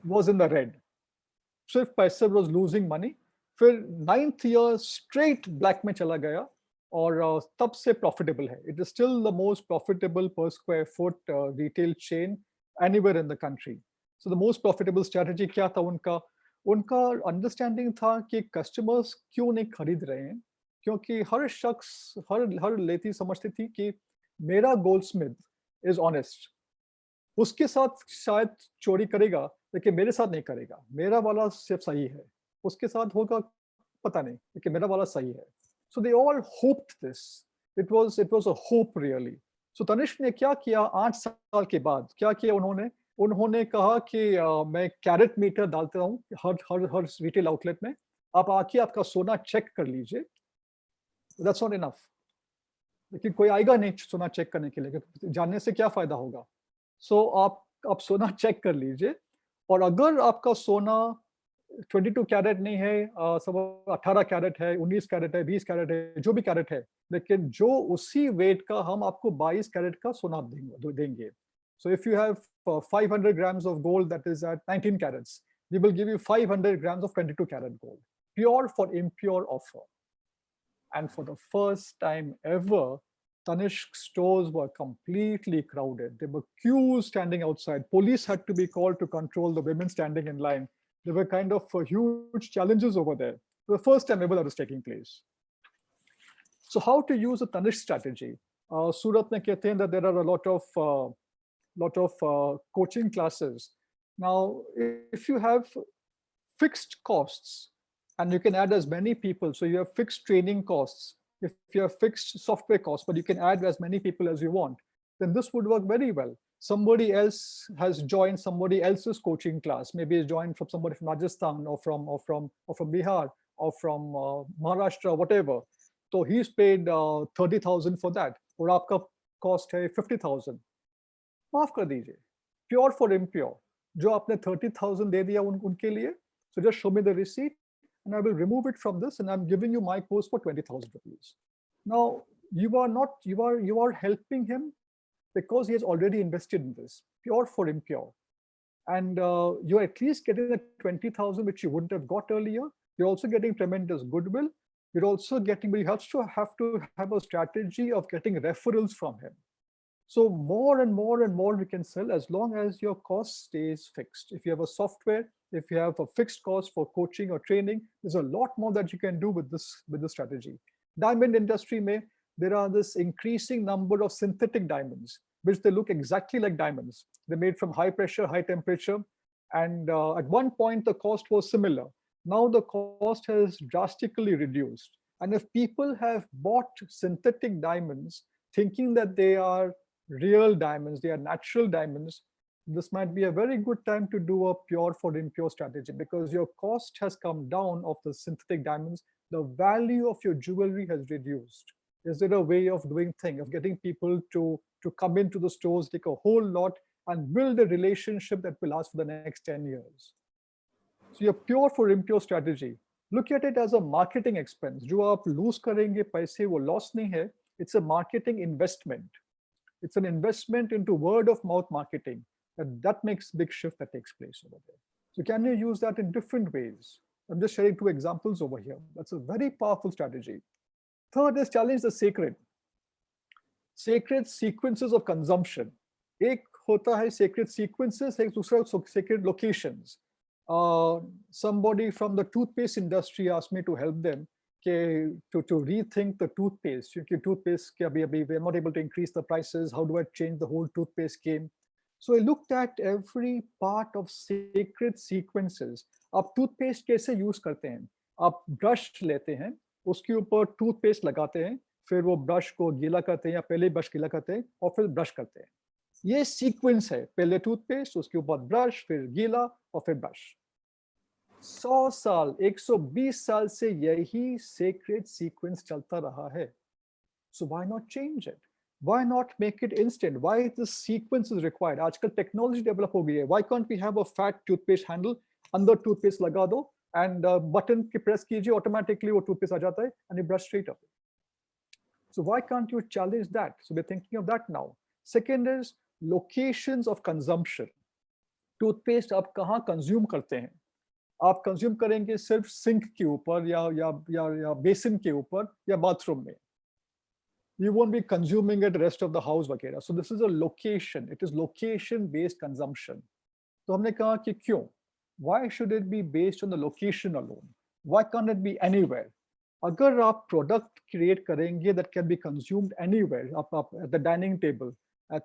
was in the red. सिर्फ पैसे was losing money. फिर 9th year straight black में चला गया और तब से profitable है. It is still the most profitable per square foot retail chain anywhere in the country. So the most profitable strategy क्या था उनका? उनका अंडरस्टैंडिंग था कि कस्टमर्स क्यों नहीं खरीद रहे हैं, क्योंकि हर शख्स, हर लेती समझती थी कि मेरा गोल्डस्मिथ इज ऑनेस्ट, उसके साथ शायद चोरी करेगा लेकिन मेरे साथ नहीं करेगा, मेरा वाला सिर्फ सही है, उसके साथ होगा पता नहीं लेकिन मेरा वाला सही है. So they all hoped this. It was a hope really. So Tanishq ने क्या किया 8 साल के बाद? क्या किया उन्होंने कहा कि मैं कैरेट मीटर डालता हूँ हर रिटेल आउटलेट में, आप आके आपका सोना चेक कर लीजिए. That's not enough. लेकिन कोई आएगा नहीं सोना चेक करने के लिए, जानने से क्या फायदा होगा. सो आप सोना चेक कर लीजिए, और अगर आपका सोना 22 कैरेट नहीं है, सब 18 कैरेट है, 19 कैरेट है, 20 कैरेट है, जो भी कैरेट है, लेकिन जो उसी वेट का हम आपको 22 कैरेट का सोना देंगे. So if you have 500 grams of gold that is at 19 carats, we will give you 500 grams of 22 carat gold. Pure for impure offer. And for the first time ever, Tanishq stores were completely crowded. There were queues standing outside. Police had to be called to control the women standing in line. There were kind of huge challenges over there. For the first time ever that was taking place. So how to use a Tanishq strategy? Surat mein kehte hain that there are a lot of coaching classes. Now, if you have fixed costs and you can add as many people, so you have fixed training costs, if you have fixed software costs, but you can add as many people as you want, then this would work very well. Somebody else has joined somebody else's coaching class, maybe he's joined from somebody from Rajasthan or from Bihar or from Maharashtra, whatever. So he's paid 30,000 for that. और आपका cost है 50,000, माफ कर दीजिए, pure for impure, जो आपने 30,000 दे दिया उनके लिए, so just show me the receipt and I will remove it from this and I'm giving you my course for 20,000 rupees. Now you are helping him because he has already invested in this, pure for impure, and you're at least getting the 20,000 which you wouldn't have got earlier. You're also getting tremendous goodwill. You're also getting, but you have to have a strategy of getting referrals from him. So more and more and more we can sell as long as your cost stays fixed. If you have a software, if you have a fixed cost for coaching or training, there's a lot more that you can do with this strategy. Diamond industry there are this increasing number of synthetic diamonds, which they look exactly like diamonds. They're made from high pressure, high temperature. And at one point, the cost was similar. Now the cost has drastically reduced. And if people have bought synthetic diamonds, thinking that they are real diamonds, they are natural diamonds, this might be a very good time to do a pure for impure strategy, because your cost has come down of the synthetic diamonds. The value of your jewelry has reduced. Is there a way of doing things, of getting people to come into the stores, take a whole lot and build a relationship that will last for the next 10 years? So your pure for impure strategy, look at it as a marketing expense. जो आप lose करेंगे पैसे, वो loss नहीं है. It's a marketing investment. It's an investment into word of mouth marketing. That makes big shift that takes place over there. So can you use that in different ways? I'm just sharing 2 examples over here. That's a very powerful strategy. Third is challenge the sacred. Sacred sequences of consumption. एक होता है sacred sequences, एक दूसरा sacred locations. Somebody from the toothpaste industry asked me to help them to rethink the toothpaste. Toothpaste, we're not able to increase the prices. How do I change the whole toothpaste game? So I looked at every part of sacred sequences. आप toothpaste कैसे use करते हैं? आप brush लेते हैं, उसके ऊपर toothpaste लगाते हैं, फिर वो brush को गीला करते हैं या पहले brush गीला करते हैं और फिर brush करते हैं. ये sequence है, पहले toothpaste, उसके ऊपर brush, फिर गीला और फिर brush. 100 साल, 120 साल से यही sacred sequence चलता रहा है. So why not change it? Why not make it instant? Why this sequence is required? आजकल technology develop हो गई है. Why can't we have a fat toothpaste handle? अंदर toothpaste लगा दो and button की press कीजिए, automatically वो toothpaste आ जाता है and you brush straight up. So why can't you challenge that? So we're thinking of that now. Second is locations of consumption. Toothpaste आप कहाँ consume करते हैं? आप consume करेंगे सिर्फ sink के ऊपर या basin के ऊपर या bathroom में. You won't be consuming it the rest of the house वगैरह. So this is a location. It is location based consumption. तो हमने कहा कि क्यों? Why should it be based on the location alone? Why can't it be anywhere? अगर आप product create करेंगे that can be consumed anywhere, up at the dining table,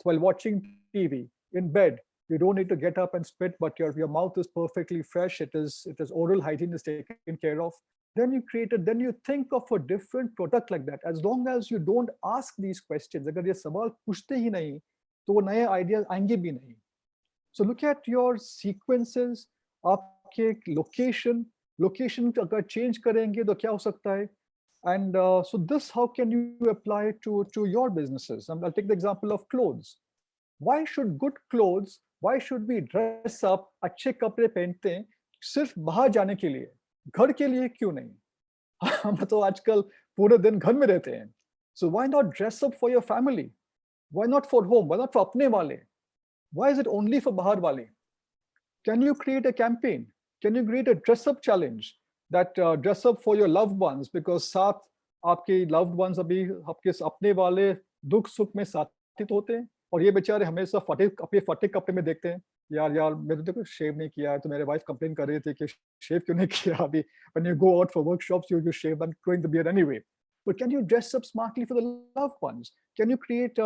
while watching TV, in bed, you don't need to get up and spit, but your mouth is perfectly fresh. It is oral hygiene is taken care of. Then you create it, then you think of a different product like that. As long as you don't ask these questions, अगर ये सवाल पूछते ही नहीं, तो वो नए ideas आएंगे भी नहीं. So look at your sequences, आपके location अगर change करेंगे तो क्या हो सकता है? And so this, how can you apply it to your businesses? I'll take the example of clothes. Why should good clothes, why should we dress up, अच्छे कपड़े पहनते हैं सिर्फ बाहर जाने के लिए? घर के लिए क्यों नहीं? हम तो आजकल पूरे दिन घर में रहते हैं. So why not dress up for your family? Why not for home? Why not for अपने वाले? Why is it only for बाहर वाले? Can you create a campaign? Can you create a dress up challenge that dress up for your loved ones? Because साथ आपके loved ones अभी आपके अपने वाले दुख सुख में साथित होते हैं और ये बेचारे हमेशा अपने फटे कपड़े में देखते हैं. यार मैंने तो शेव नहीं किया है, तो मेरे वाइफ कंप्लेन कर रही थी कि शेव क्यों नहीं किया अभी. When you go out for workshops, you shave and growing the beard anyway. But can you dress up smartly for the loved ones? Can you create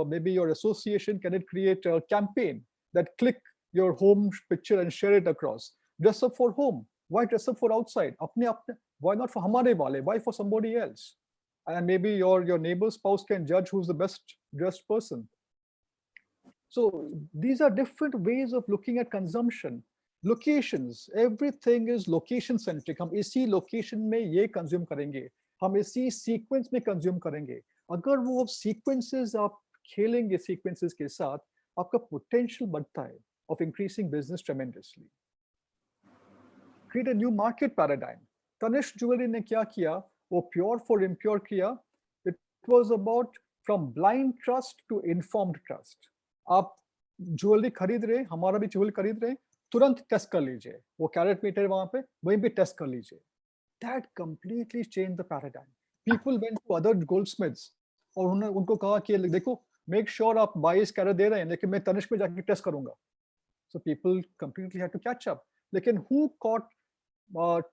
maybe your association, can it create a campaign that click your home picture and share it across? Dress up for home. Why dress up for outside? Why not for hamare wale? Why for somebody else? And maybe your neighbor's spouse can judge who's the best dressed person. So these are different ways of looking at consumption. Locations, everything is location centric. हम इसी location में ये consume करेंगे, हम इसी sequence में consume करेंगे. अगर वो सीक्वेंसेस आप खेलेंगे सीक्वेंसेस के साथ, आपका पोटेंशियल बढ़ता है of increasing business tremendously. Create a new market paradigm. Tanishq Jewelry ने क्या किया? वो pure for impure किया. It was about from blind trust to informed trust. आप ज्वेलरी खरीद रहे, हमारा भी ज्वेलरी खरीद रहे, तुरंत टेस्ट कर लीजिए. वो कैरेट मीटर वहां पे, वहीं भी टेस्ट कर लीजिए. That completely changed the paradigm. People went to other goldsmiths और उन्होंने उनको कहा कि देखो, make sure आप 22 कैरेट दे रहे हैं, लेकिन मैं तनिष्क में जाके टेस्ट करूंगा. So people completely had to catch up. लेकिन who caught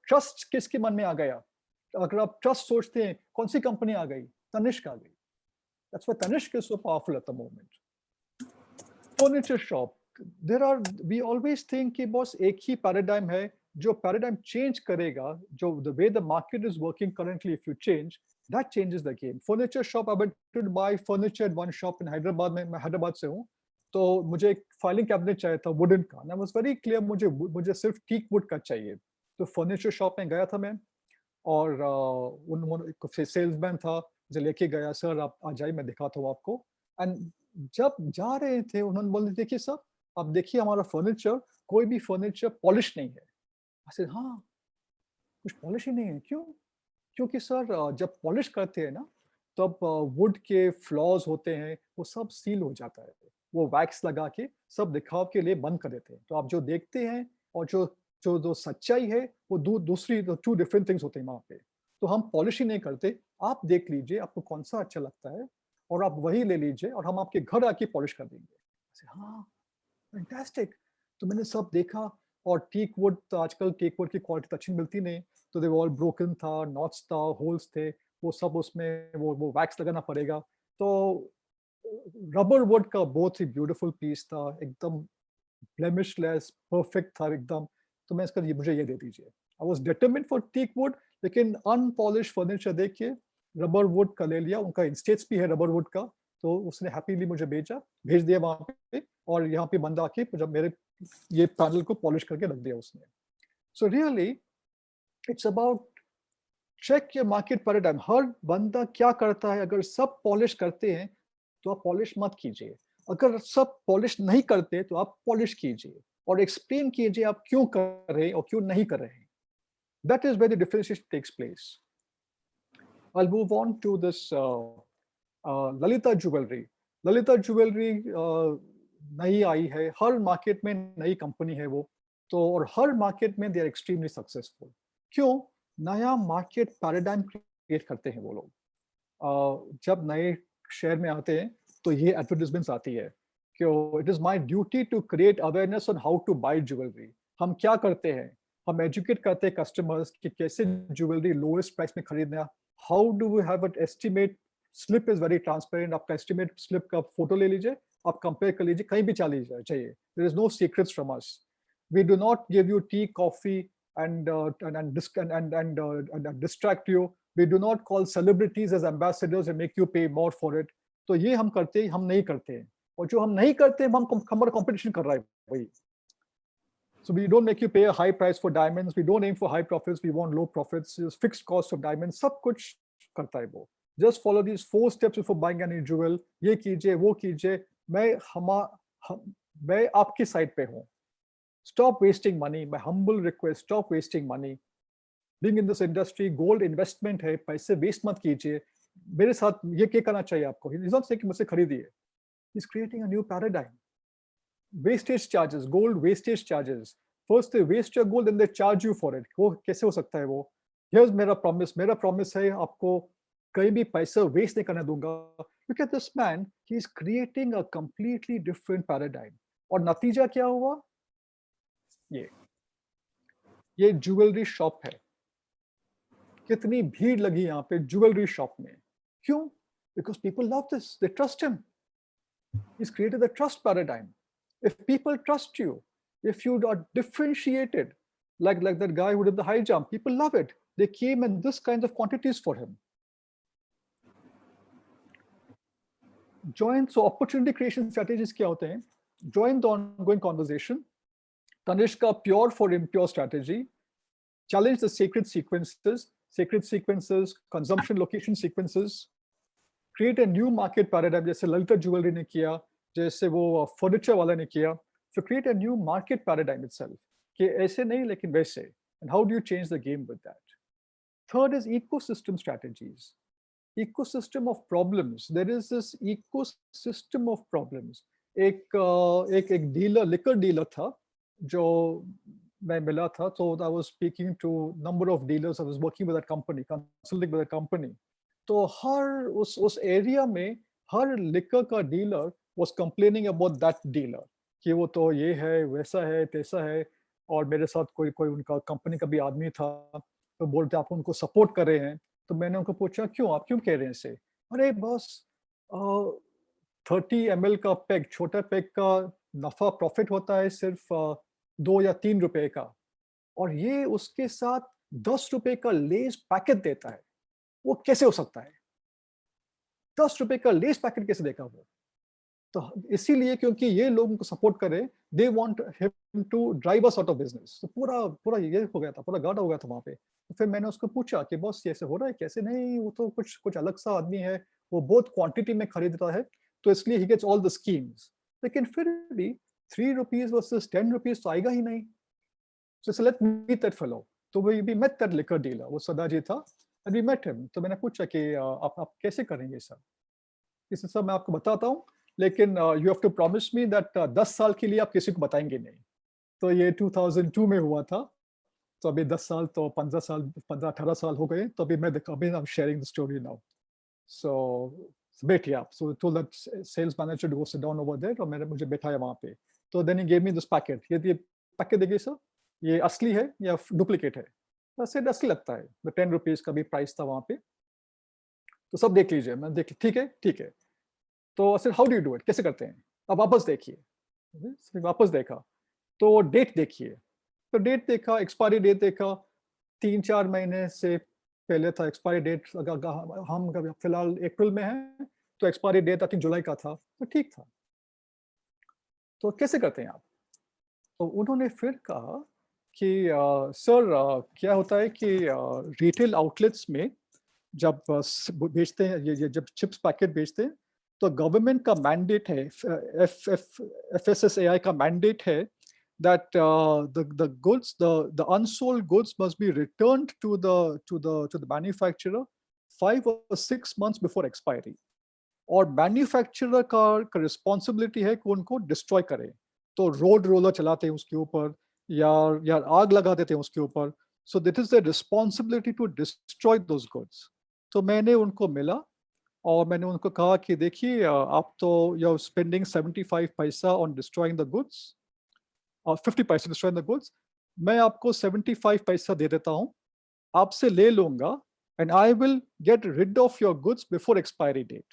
trust किसके मन में आ गया? अगर आप trust सोचते हैं, कौन सी कंपनी आ गई? तनिष्क आ गई. That's why Tanishq is so powerful at the moment. Furniture shop. We always think कि बस एक ही paradigm है, जो paradigm change करेगा, जो the way the market is working currently, if you change, that changes the game. Furniture shop, I went to buy furniture at one shop in Hyderabad में, मैं हैदराबाद से हूँ, तो मुझे एक फाइलिंग कैबिनेट चाहिए था वुडन का. I was very clear मुझे सिर्फ टीक वुड का चाहिए. तो फर्नीचर शॉप में गया था मैं, और उन्होंने सेल्समैन था, मुझे लेके गया, सर आप आ जाइए मैं दिखाता हूँ आपको. एंड जब जा रहे थे उन्होंने बोले, देखिए सर आप देखिए हमारा फर्नीचर, कोई भी फर्नीचर पॉलिश नहीं है. ऐसे हाँ, कुछ पॉलिश ही नहीं है. क्यों? क्योंकि सर जब पॉलिश करते हैं ना, तब वुड के फ्लॉज होते हैं, वो सब सील हो जाता है, वो वैक्स लगा के सब दिखाव के लिए बंद कर देते हैं. तो आप जो देखते हैं और जो सच्चाई है, वो दूसरी 2 डिफरेंट थिंग्स होते हैं वहाँ पे. तो हम पॉलिश ही नहीं करते, आप देख लीजिए आपको कौन सा अच्छा लगता है और आप वही ले लीजिए और हम आपके घर आके पॉलिश कर देंगे. हाँ, फैंटास्टिक. तो मैंने सब देखा, और टीक वुड, तो आजकल टीक वुड की क्वालिटी अच्छी मिलती नहीं, तो दे ऑल ब्रोकन था, नॉट्स था, होल्स थे, वो सब उसमें वो वैक्स लगाना पड़ेगा. तो रबर वुड का बहुत ही ब्यूटीफुल पीस था, एकदम ब्लेमिशलेस, परफेक्ट था एकदम. तो मैं इसका मुझे ये दे दीजिए. I was determined for teak wood, लेकिन अनपॉलिश फर्नीचर देख के रबर वुड का ले लिया. उनका इंस्टेट्स भी है रबर वुड का, तो उसने हैप्पीली मुझे भेज दिया वहां पे, और यहाँ पे बंदा आके जब मेरे ये पैनल को पॉलिश करके रख दिया उसने. So really it's about check your market paradigm. हर बंदा क्या करता है, अगर सब पॉलिश करते हैं तो आप पॉलिश मत कीजिए, अगर सब पॉलिश नहीं करते तो आप पॉलिश कीजिए और एक्सप्लेन कीजिए आप क्यों कर रहे हैं और क्यों नहीं कर रहे हैं. That is where the differentiation takes place. I'll move on to this Lalita Jewelry. Lalita Jewelry नई आई है, हर मार्केट में नई कंपनी है वो, तो और हर मार्केट में दे आर एक्सट्रीमली सक्सेसफुल. क्यों? नया मार्केट पैराडाइम क्रिएट करते हैं वो लोग. जब नए शहर में आते हैं तो ये एडवर्टाइजमेंट्स आती है कि it is my duty to create awareness on how to buy jewellery. हम क्या करते हैं, हम एजुकेट करते हैं कस्टमर्स कि कैसे ज्वेलरी लोएस्ट प्राइस में खरीदना. How do we have an estimate slip is very transparent. आपका एस्टिमेट स्लिप का फोटो ले लीजिए, आप कंपेयर कर लीजिए, कहीं भी चले चाहिए. There is no secrets from us. We do not give you tea coffee and distract you. We do not call celebrities as ambassadors and make you pay more for it. तो ये हम करते हैं, हम नहीं करते हैं, और जो हम नहीं करते हैं हम हमारा कंपटीशन कर रहा है वही. So we don't make you pay a high price for diamonds. We don't aim for high profits. We want low profits. Fixed cost of diamonds. सब कुछ करता है वो. Just follow these 4 steps before buying any jewel. ये कीजिए, वो कीजिए. मैं आपकी साइड पे हूँ. Stop wasting money. My humble request, stop wasting money. Being in this industry, gold investment है, पैसे waste मत कीजिए. मेरे साथ ये क्या करना चाहिए आपको? He's not saying कि मुझसे खरीदिए. He's creating a new paradigm. Wastage charges, gold wastage charges. First they waste your gold, then they charge you for it. वो कैसे हो सकता है वो? Here's मेरा promise है आपको कहीं भी पैसा waste नहीं करने दूंगा. Look at this man, he's creating a completely different paradigm. और नतीजा क्या हुआ? ये ज्वेलरी शॉप है. कितनी भीड़ लगी यहाँ पे ज्वेलरी शॉप में. क्यों? Because people love this. They trust him. He's created the trust paradigm. If people trust you, if you are differentiated, like that guy who did the high jump, people love it. They came in this kinds of quantities for him. Join. So opportunity creation strategies क्या होते हैं? Join the ongoing conversation. Tanishq ka pure for impure strategy. Challenge the sacred sequences, consumption location sequences. create a new market paradigm, जैसे Lalita jewellery ने किया, जैसे वो furniture वाला ने किया. So create a new market paradigm itself, कि ऐसे नहीं लेकिन वैसे. And how do you change the game with that? Third is ecosystem strategies. Ecosystem of problems. There is this ecosystem of problems. एक dealer, liquor dealer था जो मैं मिला था. So I was speaking to number of dealers. I was working with that company, consulting with that company. तो हर उस area में हर liquor का dealer was complaining about that dealer, कि वो तो ये है, वैसा है, तैसा है. और मेरे साथ कोई उनका कंपनी का भी आदमी था, तो बोलते आप उनको सपोर्ट कर रहे हैं. तो मैंने उनको पूछा क्यों, आप क्यों कह रहे हैं इसे? अरे बस 30 ml का पैक, छोटा पैक का नफा प्रॉफिट होता है सिर्फ 2 या 3 रुपए का, और ये उसके साथ 10 रुपए का लेस पैकेट देता है. वो कैसे हो सकता है? 10 रुपए का लेस पैकेट कैसे देगा वो? तो इसीलिए क्योंकि ये लोग उनको सपोर्ट करें, they want him to drive us out of business. तो पूरा ये हो गया था, पूरा गाढ़ा हो गया था वहाँ पे. तो फिर मैंने उसको पूछा कि बॉस कैसे हो रहा है, कैसे नहीं, वो तो कुछ अलग सा आदमी है, वो बहुत क्वांटिटी में खरीदता है, तो इसलिए he gets all the schemes. लेकिन फिर भी 3 रुपीज वर्सेस 10 रुपीज तो आएगा ही नहीं. So let's meet that fellow. तो we met that liquor dealer, वो सदा जी था, and we met him. तो मैंने पूछा कि आप कैसे करेंगे सर? इस सब मैं आपको बताता हूँ, लेकिन you have to promise me that 10 साल के लिए आप किसी को बताएंगे नहीं. तो ये 2002 में हुआ था. तो अभी 10 साल तो 15-18 साल हो गए. तो अभी I'm sharing the story now. So बैठिए आप. So told that sales manager to go sit down over there, और मैंने मुझे बैठाया वहाँ पे. तो then he gave me this packet. ये पैकेट देखिए सर, ये असली है या डुप्लीकेट है? वैसे असली लगता है. 10 रुपीज का भी प्राइस था वहाँ पे. तो सब देख लीजिए. मैं देख, ठीक है. तो sir how do you do it, कैसे करते हैं? अब वापस देखिए. वापस देखा तो डेट देखिए. तो डेट देखा, एक्सपायरी डेट देखा, 3-4 महीने से पहले था एक्सपायरी डेट. हम फिलहाल अप्रैल में हैं, तो एक्सपायरी डेट आई थिंक जुलाई का था, तो ठीक था. तो कैसे करते हैं आप? तो उन्होंने फिर कहा कि सर क्या होता है कि रिटेल आउटलेट्स में जब बेचते हैं, ये जब चिप्स पैकेट बेचते हैं, तो गवर्नमेंट का मैंडेट है, FSSAI का मैंडेट है that the goods, the unsold goods must be returned to the manufacturer 5 or 6 months before expiry. और मैन्युफैक्चरर का रिस्पॉन्सिबिलिटी है कि उनको डिस्ट्रॉय करे. तो रोड रोलर चलाते हैं उसके ऊपर, या आग लगा देते हैं उसके ऊपर. So that is the responsibility to destroy those goods. तो मैंने उनको मिला और मैंने उनको कहा कि देखिए आप तो यू आर स्पेंडिंग 75 पैसा ऑन डिस्ट्रॉइंग द गुड्स, और 50 पैसा डिस्ट्रॉइंग द गुड्स. मैं आपको 75 पैसा दे देता हूँ, आपसे ले लूंगा, and I will get rid of your goods before expiry date.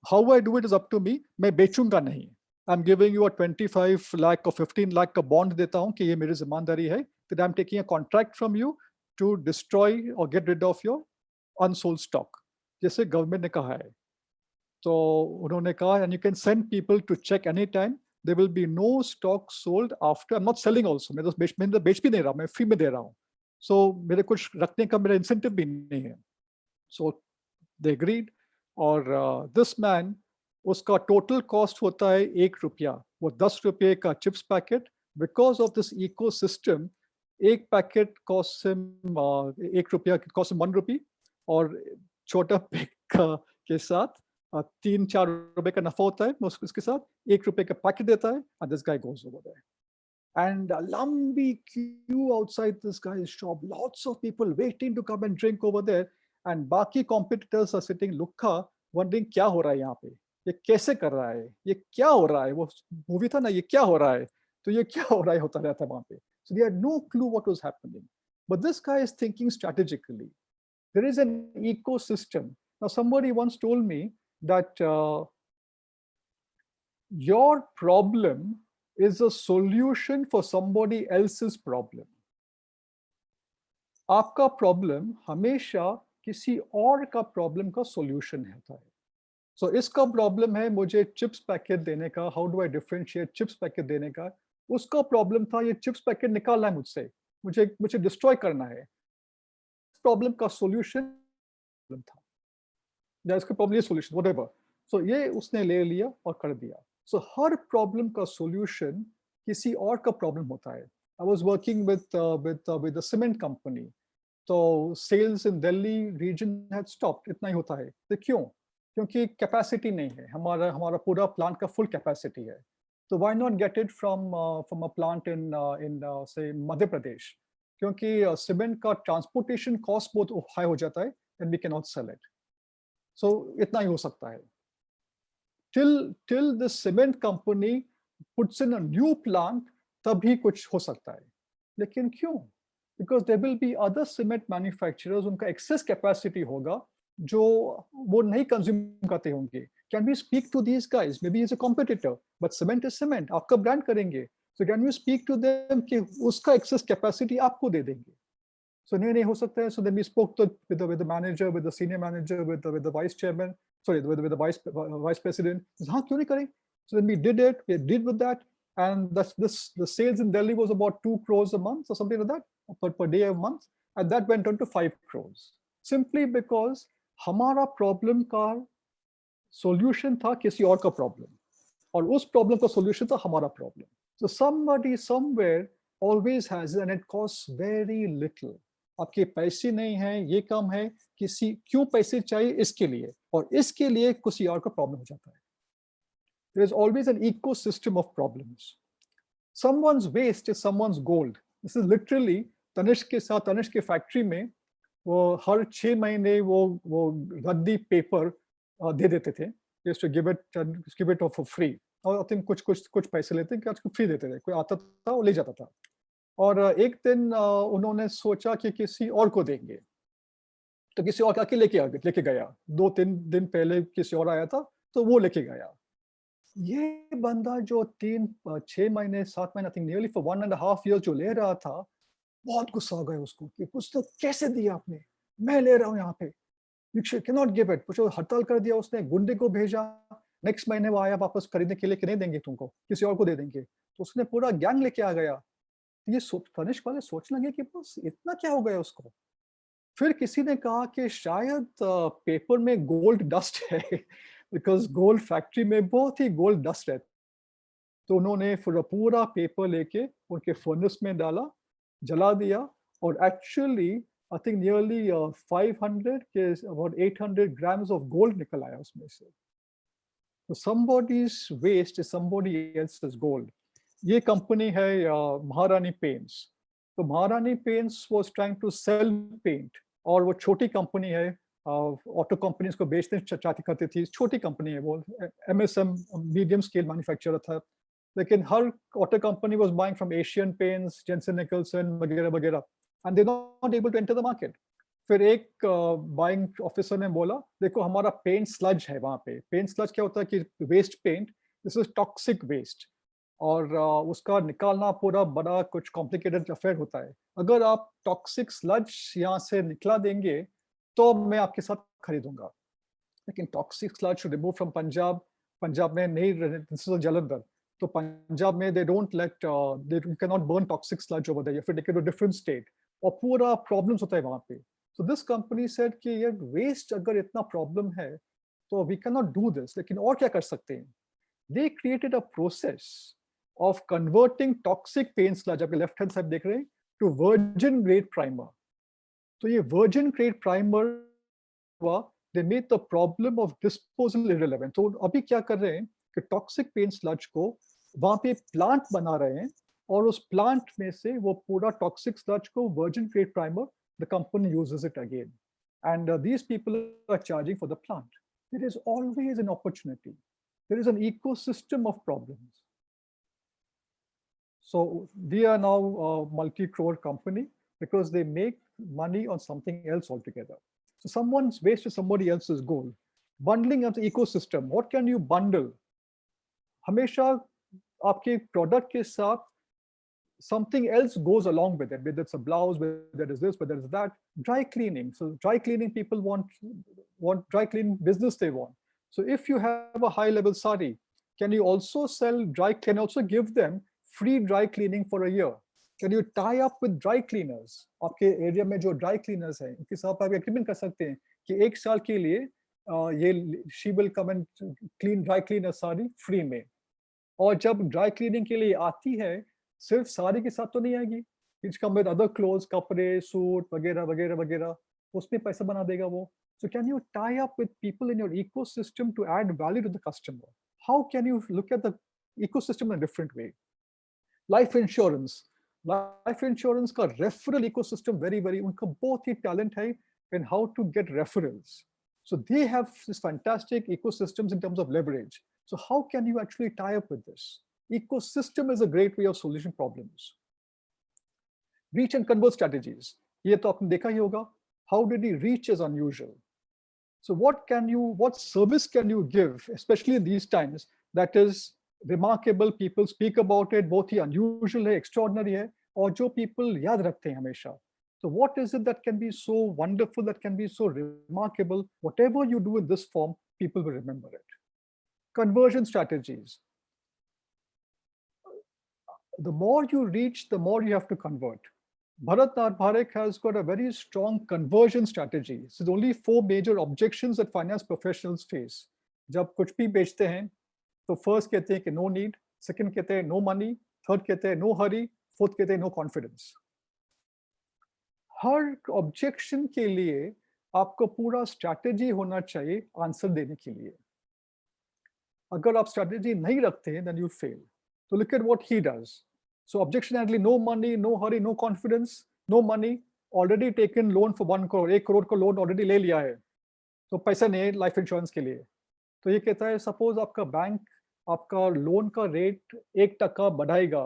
How I do it is up to me. मैं बेचूंगा नहीं. I am giving you 25 lakh और 15 लाख का बॉन्ड देता हूँ कि ये मेरी जिम्मेदारी है. फिर I am taking a contract from you to destroy और get rid of your unsold stock, जैसे गवर्नमेंट ने कहा है. तो उन्होंने कहा and you can send people to check any time, there will be no stock sold after. I am not selling also. मैं तो बेच भी नहीं रहा, मैं फ्री में दे रहा हूँ. सो मेरे कुछ रखने का मेरा इंसेंटिव भी नहीं है. So they agreed. और दिस मैन, उसका टोटल कॉस्ट होता है 1 रुपया. वो 10 रुपये का chips packet. Because of this ecosystem, एक पैकेट कॉस्ट 1 रुपया, कॉस्ट 1 रुपी, और छोटा पैक के साथ 3-4 रुपए का नफा होता है. उसके साथ 1 रुपये का पैकेट देता है. And this guy goes over there. And a lambi queue outside this guy's shop. Lots of people waiting to come and drink over there. And बाकी competitors are sitting lukha, wondering क्या हो रहा है यहाँ पे, ये कैसे कर रहा है, ये क्या हो रहा है. वो मूवी था ना, ये क्या हो रहा है, तो ये क्या हो रहा है होता रहता है वहाँ पे. So they had no clue what was happening. But this guy is thinking strategically. There is an ecosystem. Now somebody once told me that your problem is a solution for somebody else's problem. आपका problem हमेशा किसी और का problem का solution होता है. सो इसका problem है मुझे चिप्स पैकेट देने का, how do I differentiate chips packet देने का. उसका प्रॉब्लम था ये चिप्स पैकेट निकालना है मुझसे, मुझे डिस्ट्रॉय करना है. प्रॉब्लम का सॉल्यूशन था. या इसका प्रॉब्लम सोल्यूशन व्हाटएवर, सो ये उसने ले लिया और कर दिया। सो हर प्रॉब्लम का सोल्यूशन किसी और का प्रॉब्लम होता है। I was working with a cement company, तो sales in Delhi region had stopped, इतना ही होता है। तो क्यों? क्योंकि कैपेसिटी नहीं है, हमारा हमारा पूरा प्लांट का फुल कैपेसिटी है। तो why not get it from a plant in से मध्य प्रदेश, क्योंकि सीमेंट का ट्रांसपोर्टेशन कॉस्ट बहुत हाई हो जाता है and we can not sell it. So इतना ही हो सकता है। till the cement company puts in a new plant, तभी कुछ हो सकता है। लेकिन क्यों? Because there will be other cement manufacturers, उनका excess capacity होगा जो वो नहीं कंज्यूम करते होंगे। Can we speak to these guys? Maybe he's a competitor, but cement is cement, आपका ब्रांड करेंगे। So can we speak to them कि उसका excess capacity आपको दे देंगे? So नहीं हो सकता है। So then we spoke with the manager, with the senior manager, with the vice chairman, sorry, with the vice president. हाँ, क्यों नहीं करें? So then we did it. We did with that, and the sales in Delhi was about 2 crores a month or something like that per day a month, and that went on to 5 crores. Simply because हमारा problem का solution था किसी और का problem, और उस problem का solution था हमारा problem. So somebody somewhere always has, and it costs very little. आपके पैसे नहीं हैं, ये कम है, किसी क्यों पैसे चाहिए इसके लिए, और इसके लिए किसी और का प्रॉब्लम हो जाता है। There is always an ecosystem of problems. Someone's waste is someone's gold. This is literally Tanishq के साथ, तनिष्क के फैक्ट्री में वो हर 6 महीने वो रद्दी पेपर दे देते थे, just to give it for free. और आई थिंक कुछ पैसे लेते हैं कि फ्री देते थे, कोई आता था वो ले जाता था। और एक दिन उन्होंने सोचा कि किसी और को देंगे, तो किसी और आके लेके गया। 2-3 दिन पहले किसी और आया था तो वो लेके गया। ये बंदा जो 6 महीने 7 महीने, I think nearly for 1.5 years जो ले रहा था, बहुत गुस्सा हो गया उसको कि कुछ तो कैसे दिया आपने, मैं ले रहा हूँ यहाँ पे, you can not give it. कुछ हड़ताल कर दिया उसने, गुंडे को भेजा। नेक्स्ट महीने वो आया वापस खरीदने के लिए कि नहीं देंगे तुमको, किसी और को दे देंगे। तो उसने पूरा गैंग लेके आ गया। ये तनिष्क वाले सोचने लगे कि बस इतना क्या हो गया उसको। फिर किसी ने कहा कि शायद पेपर में गोल्ड डस्ट है, बिकॉज गोल्ड फैक्ट्री में बहुत ही गोल्ड डस्ट है। तो उन्होंने फिर पूरा पेपर लेके उनके फर्नेस में डाला, जला दिया, और एक्चुअली आई थिंक नियरली 500 के अबाउट 800 grams ऑफ गोल्ड निकल आया उसमें से। तो somebody's waste is somebody else's gold. ये कंपनी है महारानी पेंट्स। तो Maharani paints was trying to sell paint, और वो छोटी कंपनी है, ऑटो कंपनीज को बेचने चाहती करती थी। छोटी कंपनी है वो, MSM मीडियम स्केल मैन्युफैक्चरर था। लेकिन हर auto company was buying from Asian Paints, Jenson Nicholson वगैरह वगैरह, and they not able to enter the market. फिर एक बाइंग ऑफिसर ने बोला, देखो हमारा पेंट स्लज है वहाँ पे। पेंट स्लज क्या होता है कि waste paint, this is toxic waste, और उसका निकालना पूरा बड़ा कुछ कॉम्प्लिकेटेड अफेयर होता है। अगर आप टॉक्सिक स्लज यहाँ से निकला देंगे तो मैं आपके साथ खरीदूंगा। लेकिन toxic sludge remove from Punjab में नहीं, दिस इज जलंधर, तो पंजाब में they don't let, they can not burn toxic sludge over there, फिर take it to different state, और पूरा प्रॉब्लम्स होता है वहाँ पे। सो दिस कंपनी सेड कि ये वेस्ट अगर इतना प्रॉब्लम है तो we can not do this, लेकिन और क्या कर सकते हैं। They created a process of converting toxic paint sludge, आपके लेफ्ट हैंड साइड देख रहे हैं, to virgin grade primer. तो ये virgin grade primer हुआ, they made the problem of disposal irrelevant. तो अभी क्या कर रहे हैं कि toxic paint sludge को वहाँ पे प्लांट बना रहे हैं, और उस प्लांट में से वो पूरा toxic sludge को virgin grade primer, the company uses it again, and these people are charging for the plant. There is always an opportunity. There is an ecosystem of problems. So they are now a multi-crore company because they make money on something else altogether. So someone's waste is somebody else's goal. Bundling of the ecosystem. What can you bundle? हमेशा आपके product के साथ something else goes along with it, whether it's a blouse, whether it is this, whether it's that. Dry cleaning. So dry cleaning people want dry cleaning business they want. So if you have a high-level sari, can you also sell dry? Can you also give them free dry cleaning for a year? Can you tie up with dry cleaners? आपके area में जो dry cleaners हैं, उनके साथ आप agreement कर सकते हैं कि 1 साल के लिए ये she will come and clean dry clean a sari free में। और जब ड्राई क्लीनिंग के लिए आती है, सिर्फ साड़ी के साथ तो नहीं आएगी, it's come with other clothes, कपड़े, सूट वगैरह वगैरह वगैरह, उसमें पैसा बना देगा वो। So can you tie up with people in your ecosystem to add value to the customer? How can you look at the ecosystem in a different way? Life insurance का referral ecosystem very उनका बहुत ही talent है in how to get referrals. So they have this fantastic ecosystems in terms of leverage. So how can you actually tie up with this? Ecosystem is a great way of solution problems. Reach and convert strategies. ये तो आपने देखा ही होगा. How did he reach is unusual. So what service can you give, especially in these times, that is remarkable, people speak about it, बहुत ही unusual है, extraordinary है, और जो people याद रखते हैं हमेशा. So what is it that can be so wonderful, that can be so remarkable? Whatever you do in this form, people will remember it. Conversion strategies. The more you reach, the more you have to convert. Bharat Bharak has got a very strong conversion strategy. So the only 4 major objections that finance professionals face. जब कुछ भी बेचते हैं, तो first कहते हैं कि no need, second कहते हैं no money, third कहते हैं no hurry, fourth कहते हैं no confidence. हर objection के लिए आपको पूरा strategy होना चाहिए answer देने के लिए. अगर आप strategy नहीं रखते हैं, then you fail. So look at what he does. So objection handling, no money, no hurry, no confidence, no money, already taken loan for 1 crore, 1 crore का loan already ले लिया है, तो पैसा नहीं है life insurance के लिए. तो ये कहता है suppose आपका बैंक आपका लोन का रेट 1% बढ़ाएगा,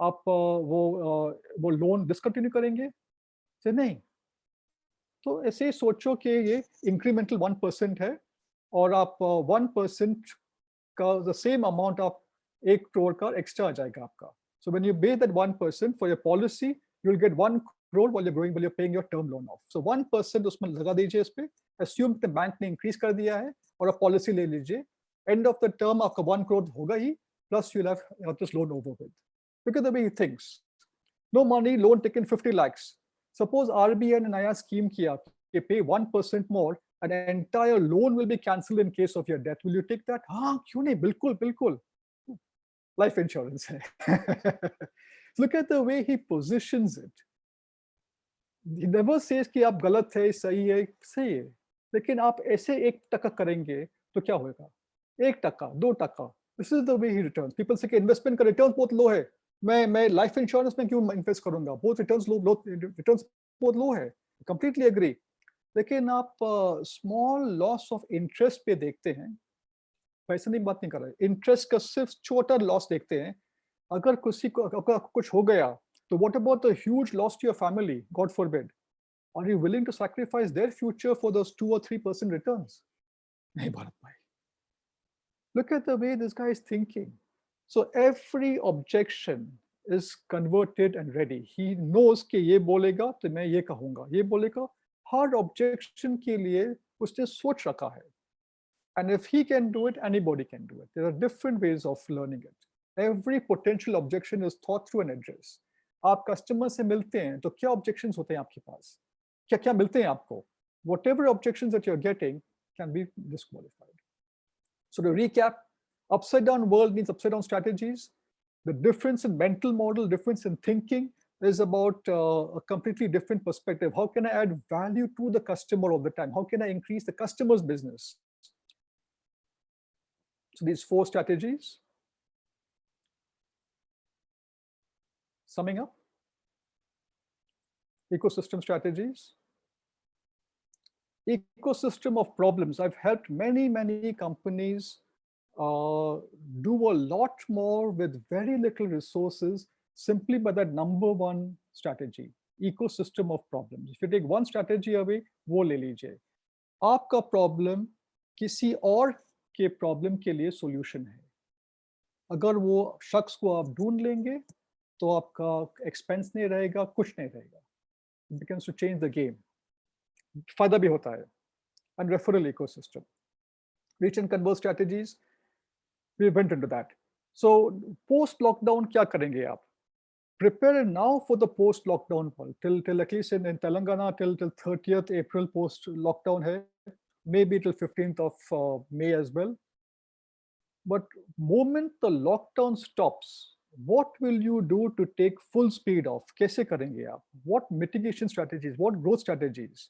आप वो लोन डिसकंटिन्यू करेंगे? से नहीं. तो ऐसे सोचो कि ये इंक्रीमेंटल 1% है और आप 1% का the same amount आप 1 crore का एक्स्ट्रा आ जाएगा आपका. So when you pay that 1% for your policy, you'll get 1 crore while you're paying your term loan off. So 1% उसमें लगा दीजिए इस पे, assume कि बैंक ने increase कर दिया है और आप policy ले लीजिए. End of the term आपका 1 crore होगा ही, plus you'll have this loan over with. Look at the way he thinks. No money, loan taken 50 lakhs. Suppose RBI ने नया scheme किया कि pay 1% more and an entire loan will be cancelled in case of your death. Will you take that? हाँ, क्यों नहीं? बिल्कुल बिल्कुल. Life insurance है. Look at the way he positions it. He never says कि आप गलत है, सही है, लेकिन आप ऐसे 1% करेंगे तो क्या होगा? 1%, 2%. This is the way he returns. People say कि investment का returns बहुत low है. मैं life insurance में क्यों invest करूँगा? Both returns बहुत low है. Completely agree. लेकिन आप small loss of interest पे देखते हैं. पैसे नहीं बात नहीं कर रहे, इंटरेस्ट का सिर्फ छोटा लॉस देखते हैं. अगर किसी को कुछ हो गया तो what about the huge loss to your family, God forbid? Are you willing to sacrifice their future for those 2 or 3% returns? नहीं भारत भाई. Look at the way this guy is thinking. So every objection is converted and ready. He knows कि ये बोलेगा तो मैं ये कहूंगा, ये बोलेगा. हर ऑब्जेक्शन के लिए उसने सोच रखा है. And if he can do it, anybody can do it. There are different ways of learning it. Every potential objection is thought through and addressed. आप कस्टमर से मिलते हैं तो क्या objections होते हैं आपके पास? क्या क्या मिलते हैं आपको? Whatever objections that you're getting can be disqualified. So to recap, upside down world means upside down strategies. The difference in mental model, difference in thinking is about a completely different perspective. How can I add value to the customer all the time? How can I increase the customer's business? So these 4 strategies. Summing up, ecosystem strategies. Ecosystem of problems. I've helped many companies do a lot more with very little resources simply by that number 1 strategy, ecosystem of problems. If you take one strategy away, वो ले लीजिए. आपका problem किसी और के problem के लिए solution है. अगर वो शख्स को आप ढूंढ लेंगे तो आपका एक्सपेंस नहीं रहेगा, कुछ नहीं रहेगा. It becomes to change the game. फायदा भी होता है. And referral ecosystem. Reach and convert strategies. We went into that. So post lockdown क्या करेंगे आप? Prepare now for the post lockdown world. Till at least in Telangana till 30th April post lockdown है. maybe till 15th of May as well. But moment the lockdown stops, what will you do to take full speed off? कैसे करेंगे आप? What mitigation strategies? What growth strategies?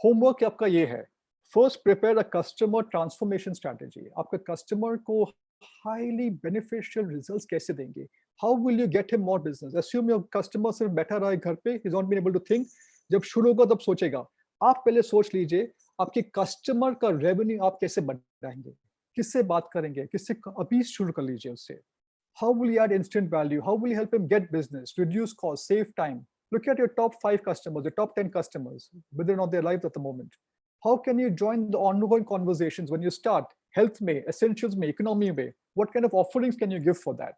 Homework आपका ये है. First, prepare a customer transformation strategy. आपके customer को highly beneficial results कैसे देंगे? How will you get him more business? Assume your customer सिर्फ बैठा रहा है घर पे, he's not been able to think. जब शुरू होगा तब सोचेगा. आप पहले सोच लीजिए आपके कस्टमर का रेवेन्यू आप कैसे बढ़ाएंगे, किससे बात करेंगे, किससे अभी शुरू कर लीजिए उससे. How will you add instant value? How will you help him get business, reduce costs, save time? Look at your top 5 customers, your top 10 customers, whether or not they're live at the moment. How can you join the ongoing conversations when you start? Health may, essentials may, economy may. What kind of offerings can you give for that?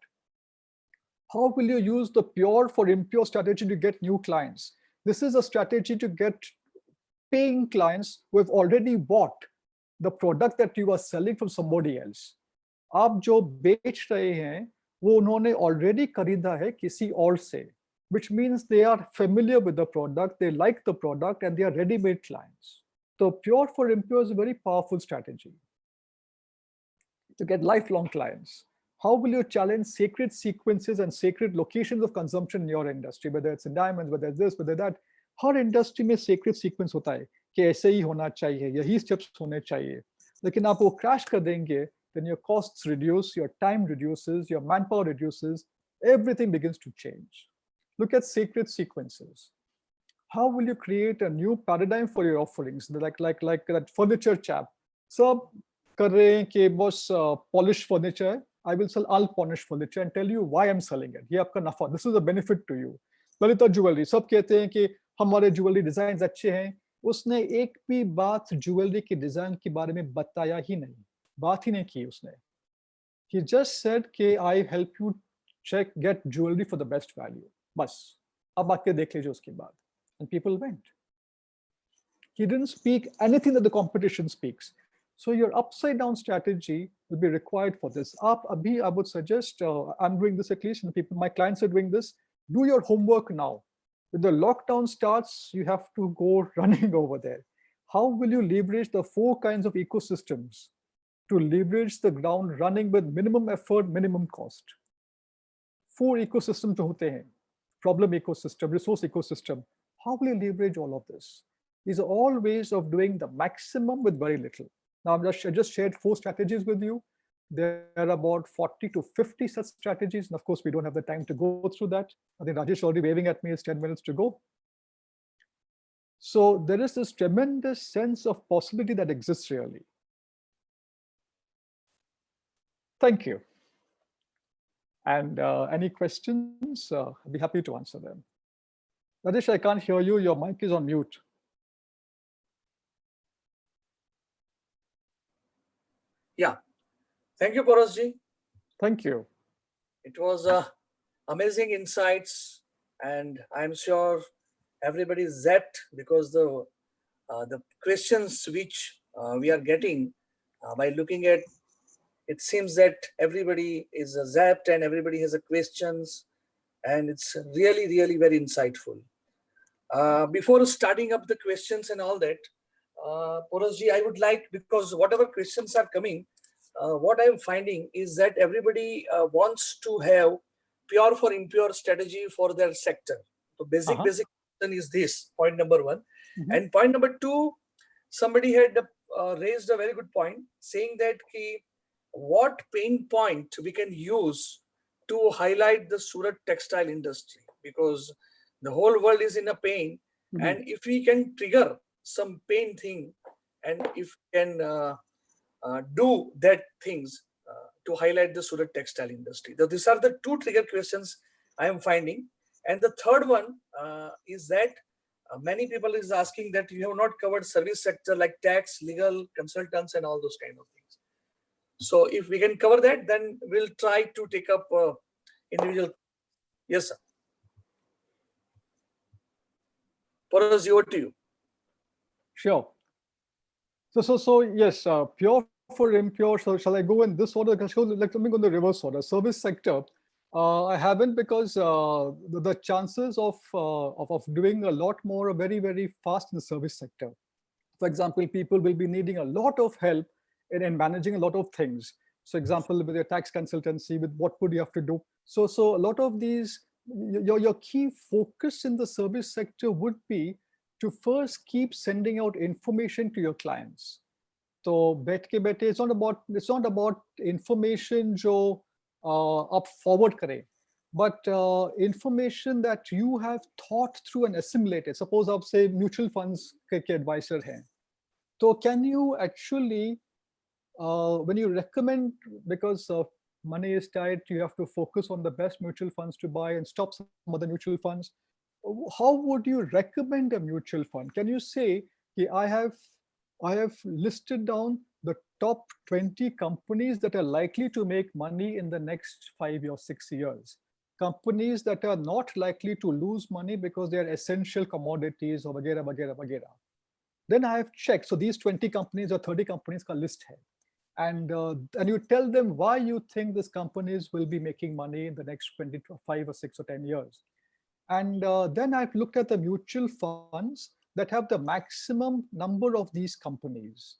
How will you use the pure for impure strategy to get new clients? This is a strategy to get paying clients who have already bought the product that you are selling from somebody else. आप जो बेच रहे हैं वो उन्होंने already खरीदा है किसी और से, which means they are familiar with the product, they like the product, and they are ready-made clients. So pure for impure is a very powerful strategy to get lifelong clients. How will you challenge sacred sequences and sacred locations of consumption in your industry, whether it's in diamonds, whether it's this, whether that? Her industry में sacred sequence होता है कि ऐसे ही होना चाहिए, यही steps होने चाहिए. लेकिन आप वो crash कर देंगे, then your costs reduce, your time reduces, your manpower reduces, everything begins to change. Look at sacred sequences. How will you create a new paradigm for your offerings? Like that furniture chap. सब कर रहे हैं कि बस polished furniture है. I will sell unpolished furniture and tell you why I'm selling it. ये आपका नफा. This is a benefit to you. Lalita jewellery, सब कहते हैं कि हमारे ज्वेलरी डिजाइन अच्छे हैं. उसने एक भी बात ज्वेलरी के डिजाइन के बारे में बताया ही नहीं, बात ही नहीं की उसने. He just said कि I help you get jewelry for the best value. बस अब आके देख लीजिए उसके बाद. And people went. He didn't speak anything that the competition speaks. So your upside down strategy will be required for this. I would suggest, I'm doing this at least, and my clients are doing this. Do your homework now. When the lockdown starts, you have to go running over there. How will you leverage the 4 kinds of ecosystems to leverage the ground running with minimum effort, minimum cost? 4 ecosystems जो होते हैं, problem ecosystem, resource ecosystem. How will you leverage all of this? These are all ways of doing the maximum with very little. Now, I just shared 4 strategies with you. There are about 40 to 50 such strategies. And of course, we don't have the time to go through that. I think Rajesh already waving at me, it's 10 minutes to go. So there is this tremendous sense of possibility that exists really. Thank you. And any questions? I'll be happy to answer them. Rajesh, I can't hear you. Your mic is on mute. Yeah. Thank you, Porosji. Thank you. It was amazing insights, and I'm sure everybody is zapped because the questions which we are getting by looking at, it seems that everybody is zapped and everybody has a questions, and it's really, really very insightful. Before starting up the questions and all that, Porosji, I would like, because whatever questions are coming, what I'm finding is that everybody wants to have pure for impure strategy for their sector. So basic question is this, point number 1. And point number 2, somebody had raised a very good point saying that what pain point we can use to highlight the Surat textile industry, because the whole world is in a pain. And if we can trigger some pain thing, and if we can do that things to highlight the Surat textile industry. So these are the 2 trigger questions I am finding. And the third one is that many people is asking that you have not covered service sector like tax, legal, consultants, and all those kind of things. So if we can cover that, then we'll try to take up individual. Yes, sir. Paras, over to you. Sure. So yes, pure for impure. So shall I go in this order? Let me go in the reverse order. Service sector. I haven't, because the chances of doing a lot more are very, very fast in the service sector. For example, people will be needing a lot of help in managing a lot of things. So example, with your tax consultancy, with what would you have to do? So a lot of these, your key focus in the service sector would be to first keep sending out information to your clients. So bet ke bete, it's not about information jo up forward kare, but information that you have thought through and assimilated. Suppose आप say mutual funds के advisor हैं, so can you actually when you recommend, because money is tight, you have to focus on the best mutual funds to buy and stop some other mutual funds. How would you recommend a mutual fund? Can you say, I have listed down the top 20 companies that are likely to make money in the next 5 or 6 years. Companies that are not likely to lose money because they are essential commodities or वगैरह वगैरह वगैरह. Then I have checked. So these 20 companies or 30 companies का list है. And you tell them why you think these companies will be making money in the next 25 or 6 or 10 years. And then I've looked at the mutual funds that have the maximum number of these companies.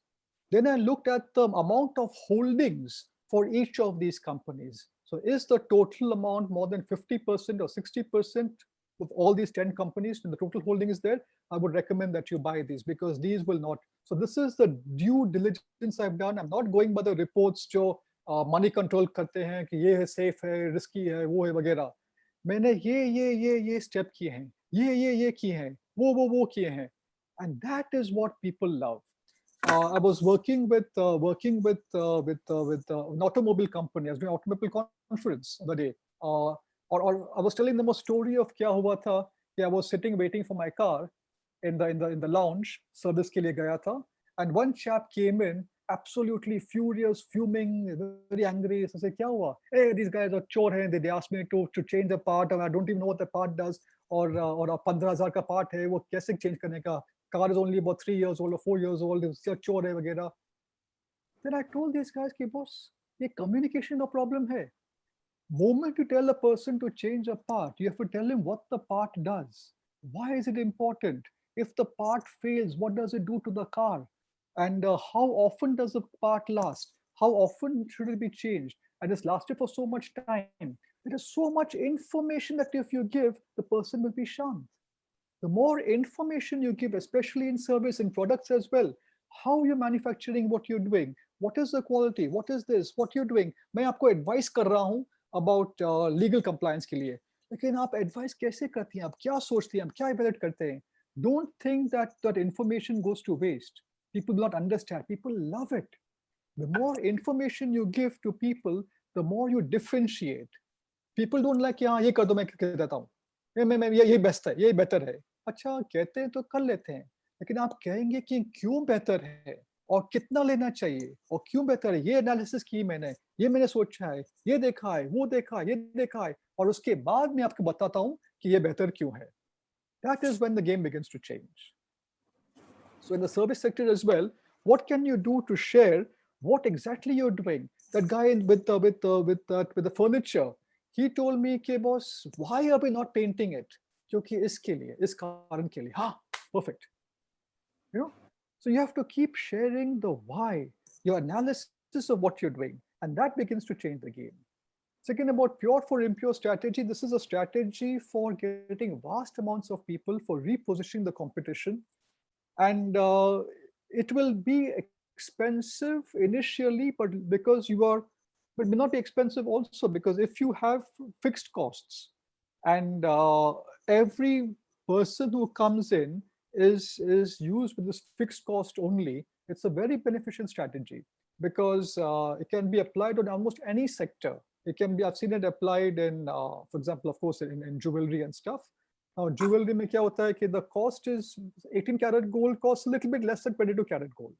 Then I looked at the amount of holdings for each of these companies. So is the total amount more than 50% or 60% of all these 10 companies, and the total holding is there? I would recommend that you buy these, because these will not. So this is the due diligence I've done. I'm not going by the reports जो money control करते हैं कि ये है safe है, risky है, वो है वगैरह. मैंने ये step किए हैं, ये किए हैं, वो किए हैं, and that is what people love. I was working with an automobile company. I was doing an automobile conference the day, or I was telling them a story of क्या हुआ था कि I was sitting waiting for my car in the lounge, service के लिए गया था, and one chap came in absolutely furious, fuming, very angry. So I said, क्या हुआ? Hey, these guys are चोर हैं. They asked me to change the part, and I don't even know what the part does. और 15,000 का part है, वो कैसे change करने का? Car is only about 3 years old or 4 years old. इससे चोर है वगैरह. Then I told these guys कि boss, ये communication का problem है. Moment you tell a person to change a part, you have to tell him what the part does. Why is it important? If the part fails, what does it do to the car? And how often does the part last? How often should it be changed? And it's lasted for so much time. There is so much information that if you give, the person will be shunned. The more information you give, especially in service and products as well, how you're manufacturing, what you're doing, what is the quality, what is this, what you're doing. मैं आपको advice कर रहा हूँ about legal compliance के लिए. लेकिन आप advice कैसे करती हैं? आप क्या सोचती हैं? आप क्या evaluate करते हैं? Don't think that information goes to waste. People do not understand. People love it. The more information you give to people, the more you differentiate. People don't like, हाँ ये कर दो, मैं कह देता हूँ. मैं ये best है, ये better है. अच्छा कहते हैं तो कर लेते हैं. लेकिन आप कहेंगे कि क्यों बेहतर है और कितना लेना चाहिए और क्यों बेहतर है, ये एनालिसिस की मैंने, ये मैंने सोचा है, ये देखा है, वो देखा है, ये देखा है, और उसके बाद मैं आपको बताता हूँ कि ये बेहतर क्यों है. That is when the game begins to change. So in the service sector as well, what can you do to share what exactly you're doing? That guy with the furniture, he told me, "Okay, boss, why are we not painting it? क्योंकि इसके लिए, इस कारण के लिए." हाँ, perfect. You know, so you have to keep sharing the why, your analysis of what you're doing, and that begins to change the game. Second, about pure for impure strategy, this is a strategy for getting vast amounts of people, for repositioning the competition, and it will be expensive initially, but may not be expensive also, because if you have fixed costs and every person who comes in is used with this fixed cost only, it's a very beneficial strategy, because it can be applied on almost any sector. I've seen it applied in, for example, of course, in jewelry and stuff. Now, jewelry में क्या होता है कि the cost is 18 karat gold costs a little bit less than 22 karat gold.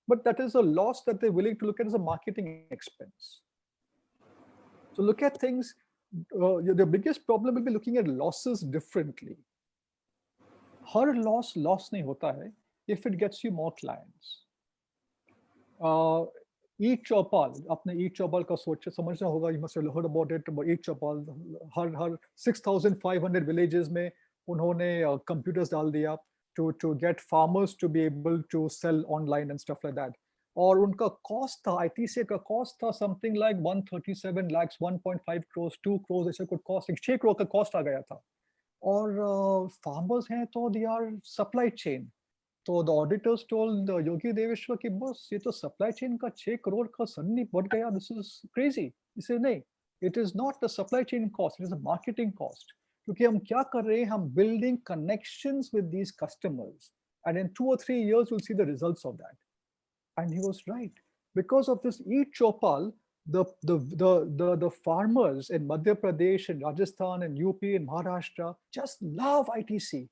But that is a loss that they're willing to look at as a marketing expense. So look at things, the biggest problem will be looking at losses differently. Her loss नहीं होता है if it gets you more clients. E-Chopal, आपने E-Chopal का समझना होगा, you must have heard about it, about E-Chopal. Her 6,500 villages में उन्होंने computers डाल दिया. to get farmers to be able to sell online and stuff like that. और उनका cost था, ITC का cost था something like 137 lakhs, 1.5 crores, 2 crores ऐसे कुछ cost, 6 crore का cost आ गया था. और farmers हैं तो they are supply chain. तो the auditors told Yogi Deveshwar कि बस ये तो supply chain का 6 crore का suddenly बढ़ गया, this is crazy. He said नहीं, it is not the supply chain cost, it is a marketing cost. क्योंकि हम क्या कर रहे हैं, हम building connections with these customers, and in 2 or 3 years you'll see the results of that. And he was right. Because of this e-Chopal, the farmers in Madhya Pradesh and Rajasthan and UP and Maharashtra just love ITC.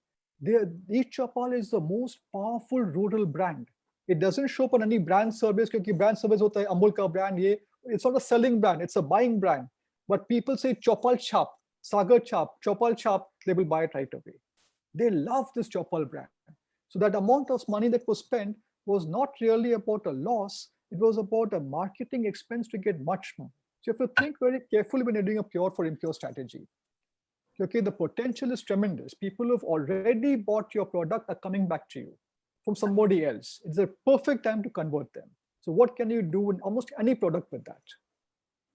E-Chopal is the most powerful rural brand. It doesn't show up on any brand surveys because brand surveys hota hai, Amul ka brand, it's not a selling brand, it's a buying brand. But people say Chopal Chap, Sagar Chap, Chopal Chap, they will buy it right away. They love this Chopal brand. So that amount of money that was spent was not really about a loss, it was about a marketing expense to get much more. So you have to think very carefully when you're doing a pure for impure strategy. Okay, the potential is tremendous. People who've already bought your product are coming back to you from somebody else. It's a perfect time to convert them. So what can you do in almost any product with that?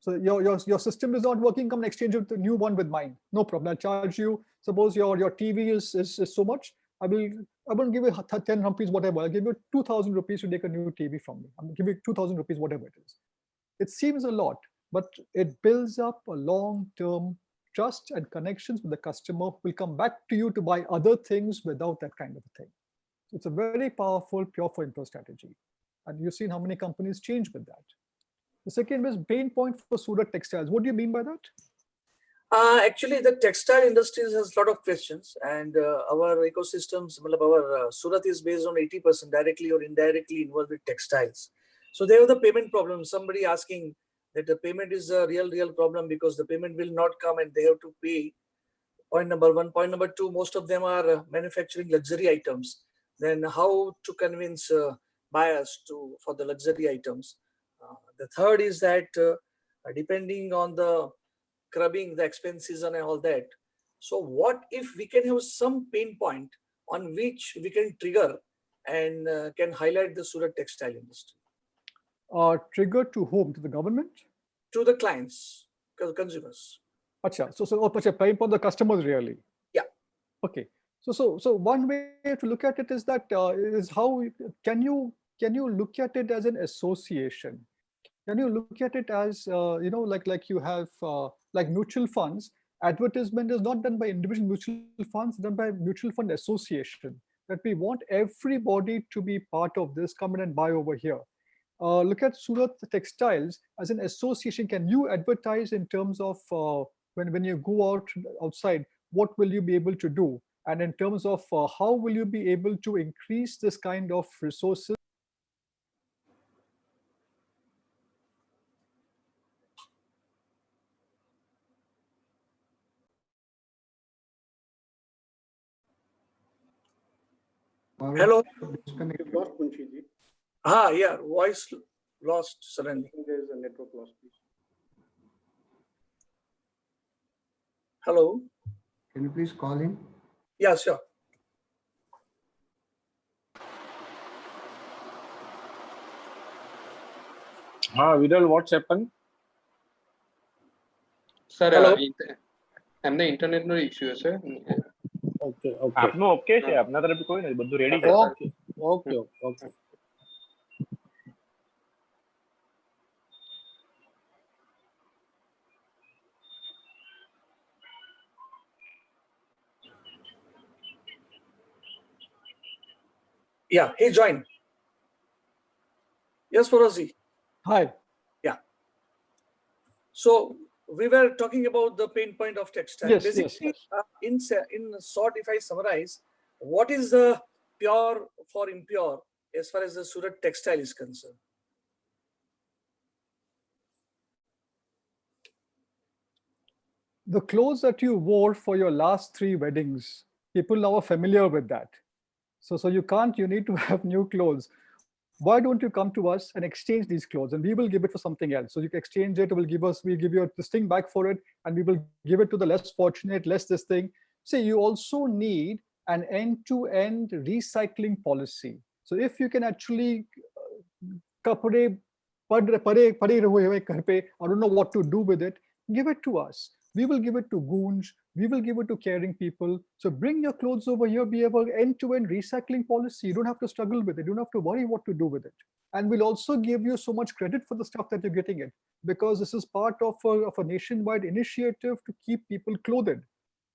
So your system is not working, come and exchange it with the new one with mine. No problem, I'll charge you. Suppose your TV is so much, I won't give you 10 rupees, whatever. I'll give you 2,000 rupees to take a new TV from me. I'll give you 2,000 rupees, whatever it is. It seems a lot, but it builds up a long-term trust and connections with the customer who will come back to you to buy other things without that kind of a thing. It's a very powerful pure for impure strategy. And you've seen how many companies change with that. The second is pain point for Surat Textiles. What do you mean by that? Actually, the textile industry has a lot of questions, and our ecosystems, our Surat is based on 80% directly or indirectly involved with textiles. So they have the payment problem. Somebody asking that the payment is a real problem because the payment will not come and they have to pay. Point number one. Point number two, most of them are manufacturing luxury items. Then how to convince buyers for the luxury items? The third is that depending on the scrubbing, the expenses and all that. So what if we can have some pain point on which we can trigger and can highlight the Surat textile industry? Trigger to whom? To the government? To the clients, consumers. Acha. So pain point the customers really? Yeah. Okay. So one way to look at it is that is how can you look at it as an association? Can you look at it as like you have like mutual funds? Advertisement is not done by individual mutual funds, done by mutual fund association. That we want everybody to be part of this. Come in and buy over here. Look at Surat Textiles as an association. Can you advertise in terms of when you go outside? What will you be able to do? And in terms of how will you be able to increase this kind of resources? Hello. You've lost Munshi ji. Yeah, voice lost suddenly. There is a network loss, please. Hello. Can you please call him? Yeah, sure. Viral, what's happened? Sir, Hello? એમને internet નો issue હશે. Okay. આપનું okay છે, આપના તરફથી કોઈ નથી, બધું ready છે. Okay. Yeah, he joined. Yes, Forozi. Hi. Yeah. So we were talking about the pain point of textile. Yes, Basically, yes. In short, if I summarize, what is the pure for impure as far as the Surat textile is concerned? The clothes that you wore for your last 3 weddings, people now are familiar with that. So you need to have new clothes. Why don't you come to us and exchange these clothes and we will give it for something else? So you can exchange it, we'll give you this thing back for it, and we will give it to the less fortunate, less this thing. See, you also need an end-to-end recycling policy. So if you can actually kapde pade rahe hai ghar pe, I don't know what to do with it, give it to us. We will give it to goons. We will give it to caring people. So bring your clothes over here. We have an end-to-end recycling policy. You don't have to struggle with it. You don't have to worry what to do with it. And we'll also give you so much credit for the stuff that you're getting it, because this is part of a nationwide initiative to keep people clothed.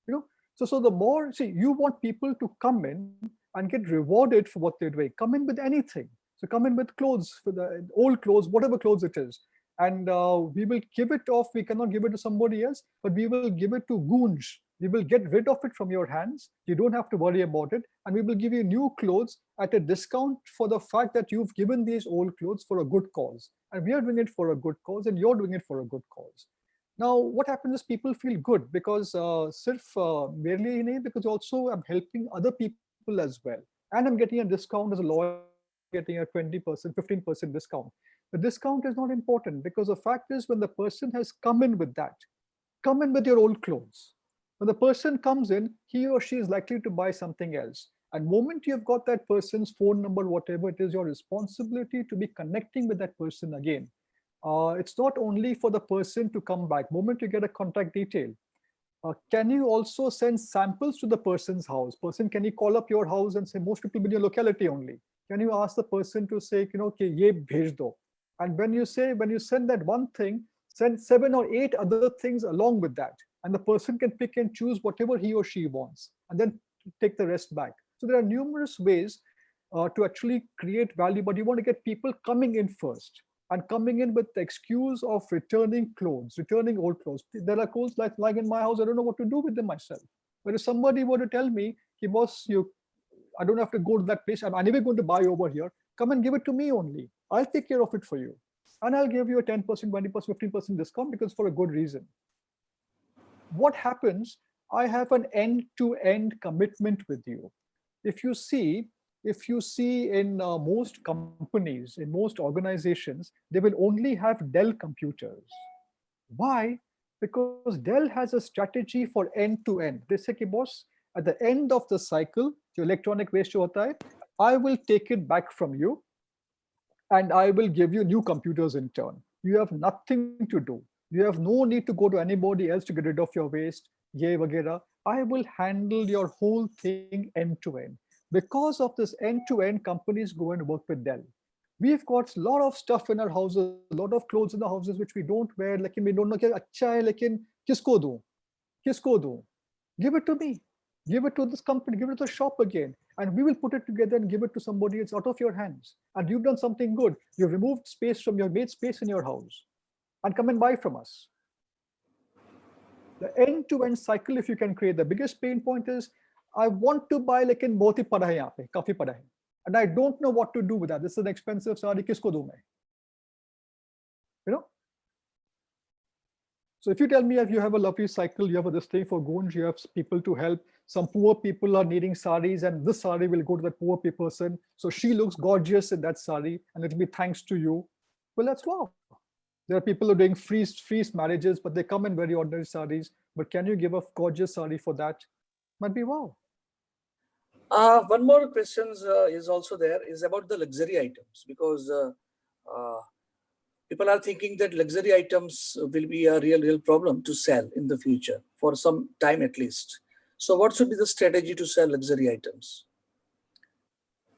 You know, so the more, see, you want people to come in and get rewarded for what they're doing. Come in with anything. So come in with clothes, for the old clothes, whatever clothes it is. And we will give it off. We cannot give it to somebody else, but we will give it to goons. We will get rid of it from your hands. You don't have to worry about it. And we will give you new clothes at a discount for the fact that you've given these old clothes for a good cause. And we are doing it for a good cause, and you're doing it for a good cause. Now, what happens is people feel good because merely nahi, because also I'm helping other people as well. And I'm getting a discount as a lawyer, getting a 20%, 15% discount. The discount is not important, because the fact is, when the person has come in with that, come in with your old clothes. When the person comes in, he or she is likely to buy something else. And moment you've got that person's phone number, whatever it is, your responsibility to be connecting with that person again. It's not only for the person to come back. Moment you get a contact detail, can you also send samples to the person's house? Person, can you call up your house and say, most people in your locality only? Can you ask the person to say, okay, ye bhej do? And when you send that one thing, send 7 or 8 other things along with that. And the person can pick and choose whatever he or she wants, and then take the rest back. So there are numerous ways to actually create value, but you want to get people coming in first, and coming in with the excuse of returning clothes, returning old clothes. There are clothes like in my house, I don't know what to do with them myself. But if somebody were to tell me, boss, I don't have to go to that place, I'm anyway going to buy over here, come and give it to me only. I'll take care of it for you. And I'll give you a 10%, 20%, 15% discount, because for a good reason. What happens, I have an end-to-end commitment with you. If you see in most companies, in most organizations, they will only have Dell computers. Why? Because Dell has a strategy for end-to-end. They say, boss, at the end of the cycle, your electronic waste hota hai, I will take it back from you, and I will give you new computers in turn. You have nothing to do. You have no need to go to anybody else to get rid of your waste, ye vagera. I will handle your whole thing end-to-end. Because of this end-to-end, companies go and work with Dell. We've got a lot of stuff in our houses, a lot of clothes in the houses which we don't wear, like we don't know kya acha hai, lekin kisko do? Kisko do? Give it to me. Give it to this company, give it to the shop again. And we will put it together and give it to somebody. It's out of your hands. And you've done something good. You've removed space from made space in your house. And come and buy from us. The end-to-end cycle, if you can create, the biggest pain point is, I want to buy lekin bahut hi pada hai yahan pe, kafi pada hai. And I don't know what to do with that. This is an expensive sari, kisko do main? You know? So if you tell me if you have a lovely cycle, you have this thing for goons, you have people to help, some poor people are needing saris, and this sari will go to that poor person. So she looks gorgeous in that sari, and it'll be thanks to you. Well, that's wow. There are people who are doing free marriages, but they come in very ordinary saris. But can you give a gorgeous sari for that? Might be wow. One more question is also there, is about the luxury items, because people are thinking that luxury items will be a real problem to sell in the future, for some time at least. So what should be the strategy to sell luxury items?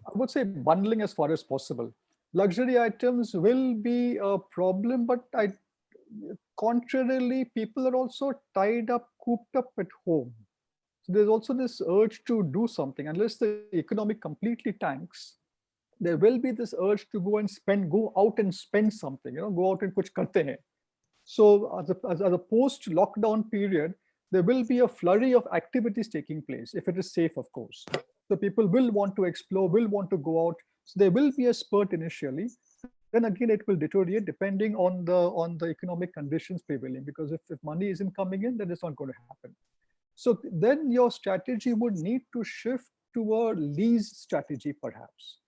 I would say bundling as far as possible. Luxury items will be a problem, but contrarily, people are also tied up, cooped up at home. So there's also this urge to do something. Unless the economy completely tanks, there will be this urge to go out and spend something, go out and kuch karte hain. So as a post-lockdown period, there will be a flurry of activities taking place, if it is safe, of course. So people will want to explore, will want to go out. So there will be a spurt initially. Then again, it will deteriorate depending on the economic conditions prevailing. Because if money isn't coming in, then it's not going to happen. So then your strategy would need to shift to a lease strategy, perhaps.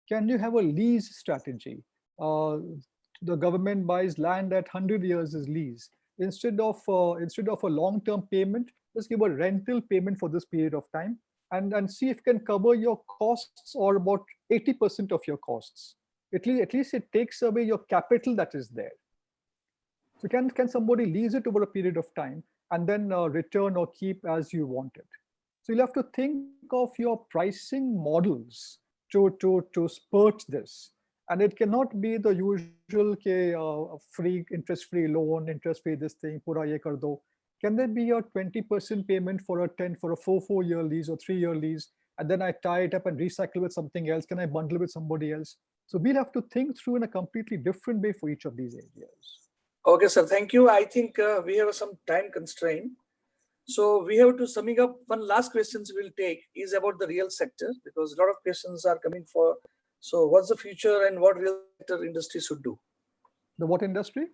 Can you have a lease strategy? The government buys land at 100 years as lease. Instead of a long-term payment, just give a rental payment for this period of time. and see if you can cover your costs or about 80% of your costs. At least it takes away your capital that is there. So can somebody lease it over a period of time and then return or keep as you want it? So you'll have to think of your pricing models to spurt this. And it cannot be the usual free interest-free loan, interest-free this thing, pura ye kar do. Can there be a 20% payment for a 4-year lease or 3-year lease, and then I tie it up and recycle with something else? Can I bundle with somebody else? So we'll have to think through in a completely different way for each of these areas. Okay, sir. Thank you. I think we have some time constraint. So we have to summing up. One last questions we'll take is about the real sector, because a lot of questions are coming for. So what's the future and what real sector industry should do? The what industry?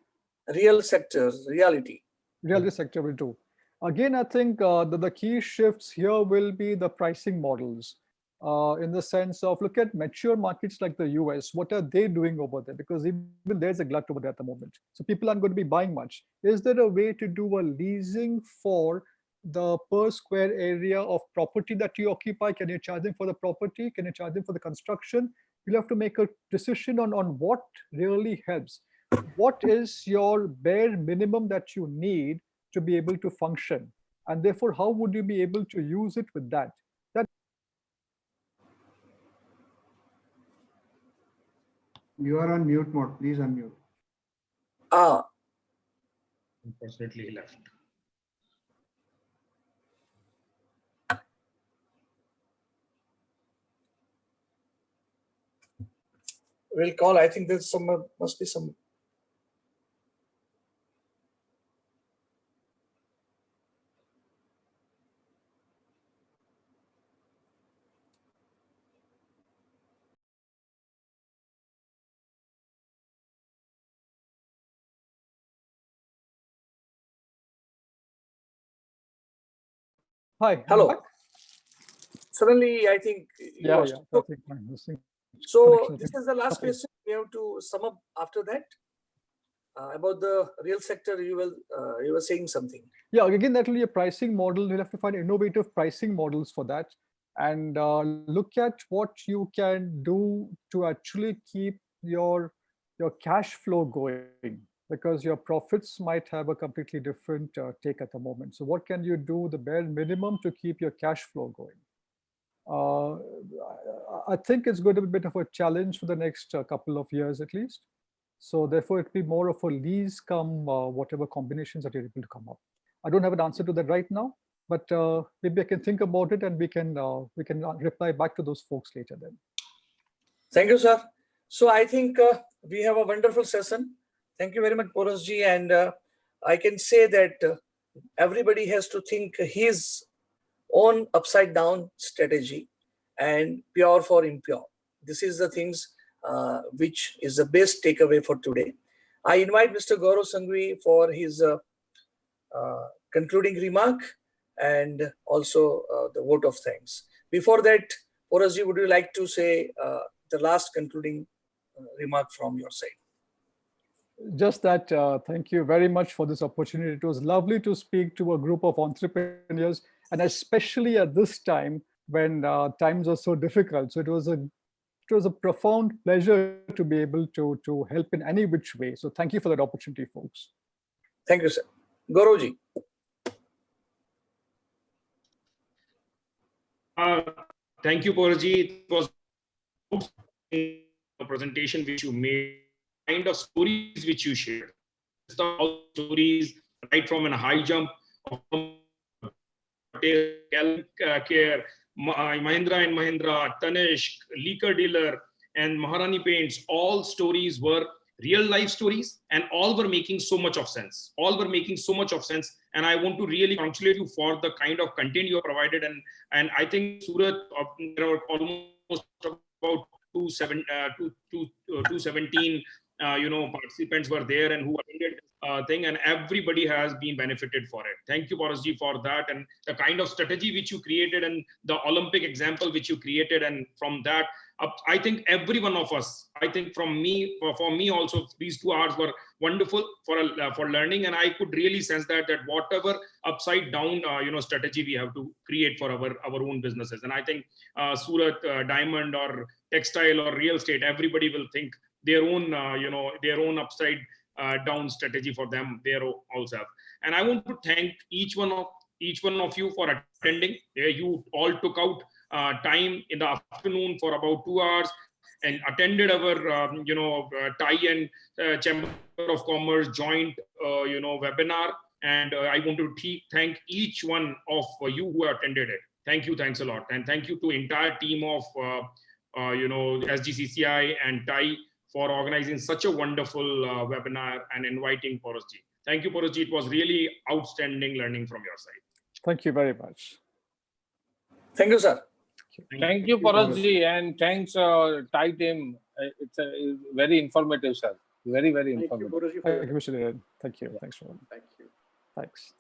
Real sectors, reality. Reality sector will do. Again, I think the key shifts here will be the pricing models. In the sense of, look at mature markets like the US, what are they doing over there? Because even there's a glut over there at the moment. So people aren't going to be buying much. Is there a way to do a leasing for the per square area of property that you occupy? Can you charge them for the property? Can you charge them for the construction? You'll have to make a decision on what really helps. What is your bare minimum that you need to be able to function? And therefore, how would you be able to use it with that? You are on mute mode. Please unmute. Unfortunately, he left. We'll call. I think there's some, must be some. Hi. Hello. Suddenly, I think. Yeah. So this is the last question. We have to sum up after that. About the real sector, you were saying something. Yeah, again, that will be a pricing model. You'll have to find innovative pricing models for that, and look at what you can do to actually keep your cash flow going, because your profits might have a completely different take at the moment. So what can you do, the bare minimum, to keep your cash flow going? I think it's going to be a bit of a challenge for the next couple of years at least. So therefore, it'll be more of a lease come whatever combinations that you're able to come up. I don't have an answer to that right now, but maybe I can think about it, and we can reply back to those folks later then. Thank you, sir. So I think we have a wonderful session. Thank you very much, Porosji. And I can say that everybody has to think his own upside down strategy and pure for impure. This is the things which is the best takeaway for today. I invite Mr. Gaurav Sanghvi for his concluding remark and also the vote of thanks. Before that, Porosji, would you like to say the last concluding remark from your side? Just that, thank you very much for this opportunity. It was lovely to speak to a group of entrepreneurs, and especially at this time when times are so difficult. So it was a profound pleasure to be able to help in any which way. So thank you for that opportunity, folks. Thank you, sir. Gauravji. Thank you, Porosji. It was a presentation which you made, kind of stories which you shared. All stories right from a high jump, care, Mahindra and Mahindra, Tanishq, Liquor Dealer, and Maharani Paints. All stories were real life stories, and all were making so much of sense. And I want to really congratulate you for the kind of content you have provided. And I think Surat, there are almost about 217 participants were there and who attended thing, and everybody has been benefited for it. Thank you, Porosji, for that, and the kind of strategy which you created and the Olympic example which you created. And from that, I think every one of us, I think for me also, these 2 hours were wonderful for learning, and I could really sense that whatever upside down strategy we have to create for our own businesses. And I think Surat, diamond or textile or real estate, everybody will think their own their own upside down strategy for them there also. And I want to thank each one of you for attending. You all took out time in the afternoon for about 2 hours and attended our TIE and Chamber of Commerce joint webinar. And I want to thank each one of you who attended it. Thanks a lot, and thank you to entire team of SGCCI and TIE for organizing such a wonderful webinar and inviting Porosji. Thank you, Porosji. It was really outstanding learning from your side. Thank you very much. Thank you, sir. Thank you, Porosji, and thanks, TIE team. It's very informative, sir. Very, very informative. Thank you, Porosji, Thank you, Mr. Dhiren. Thank you. Thanks, Rohan. Thank you. Thanks.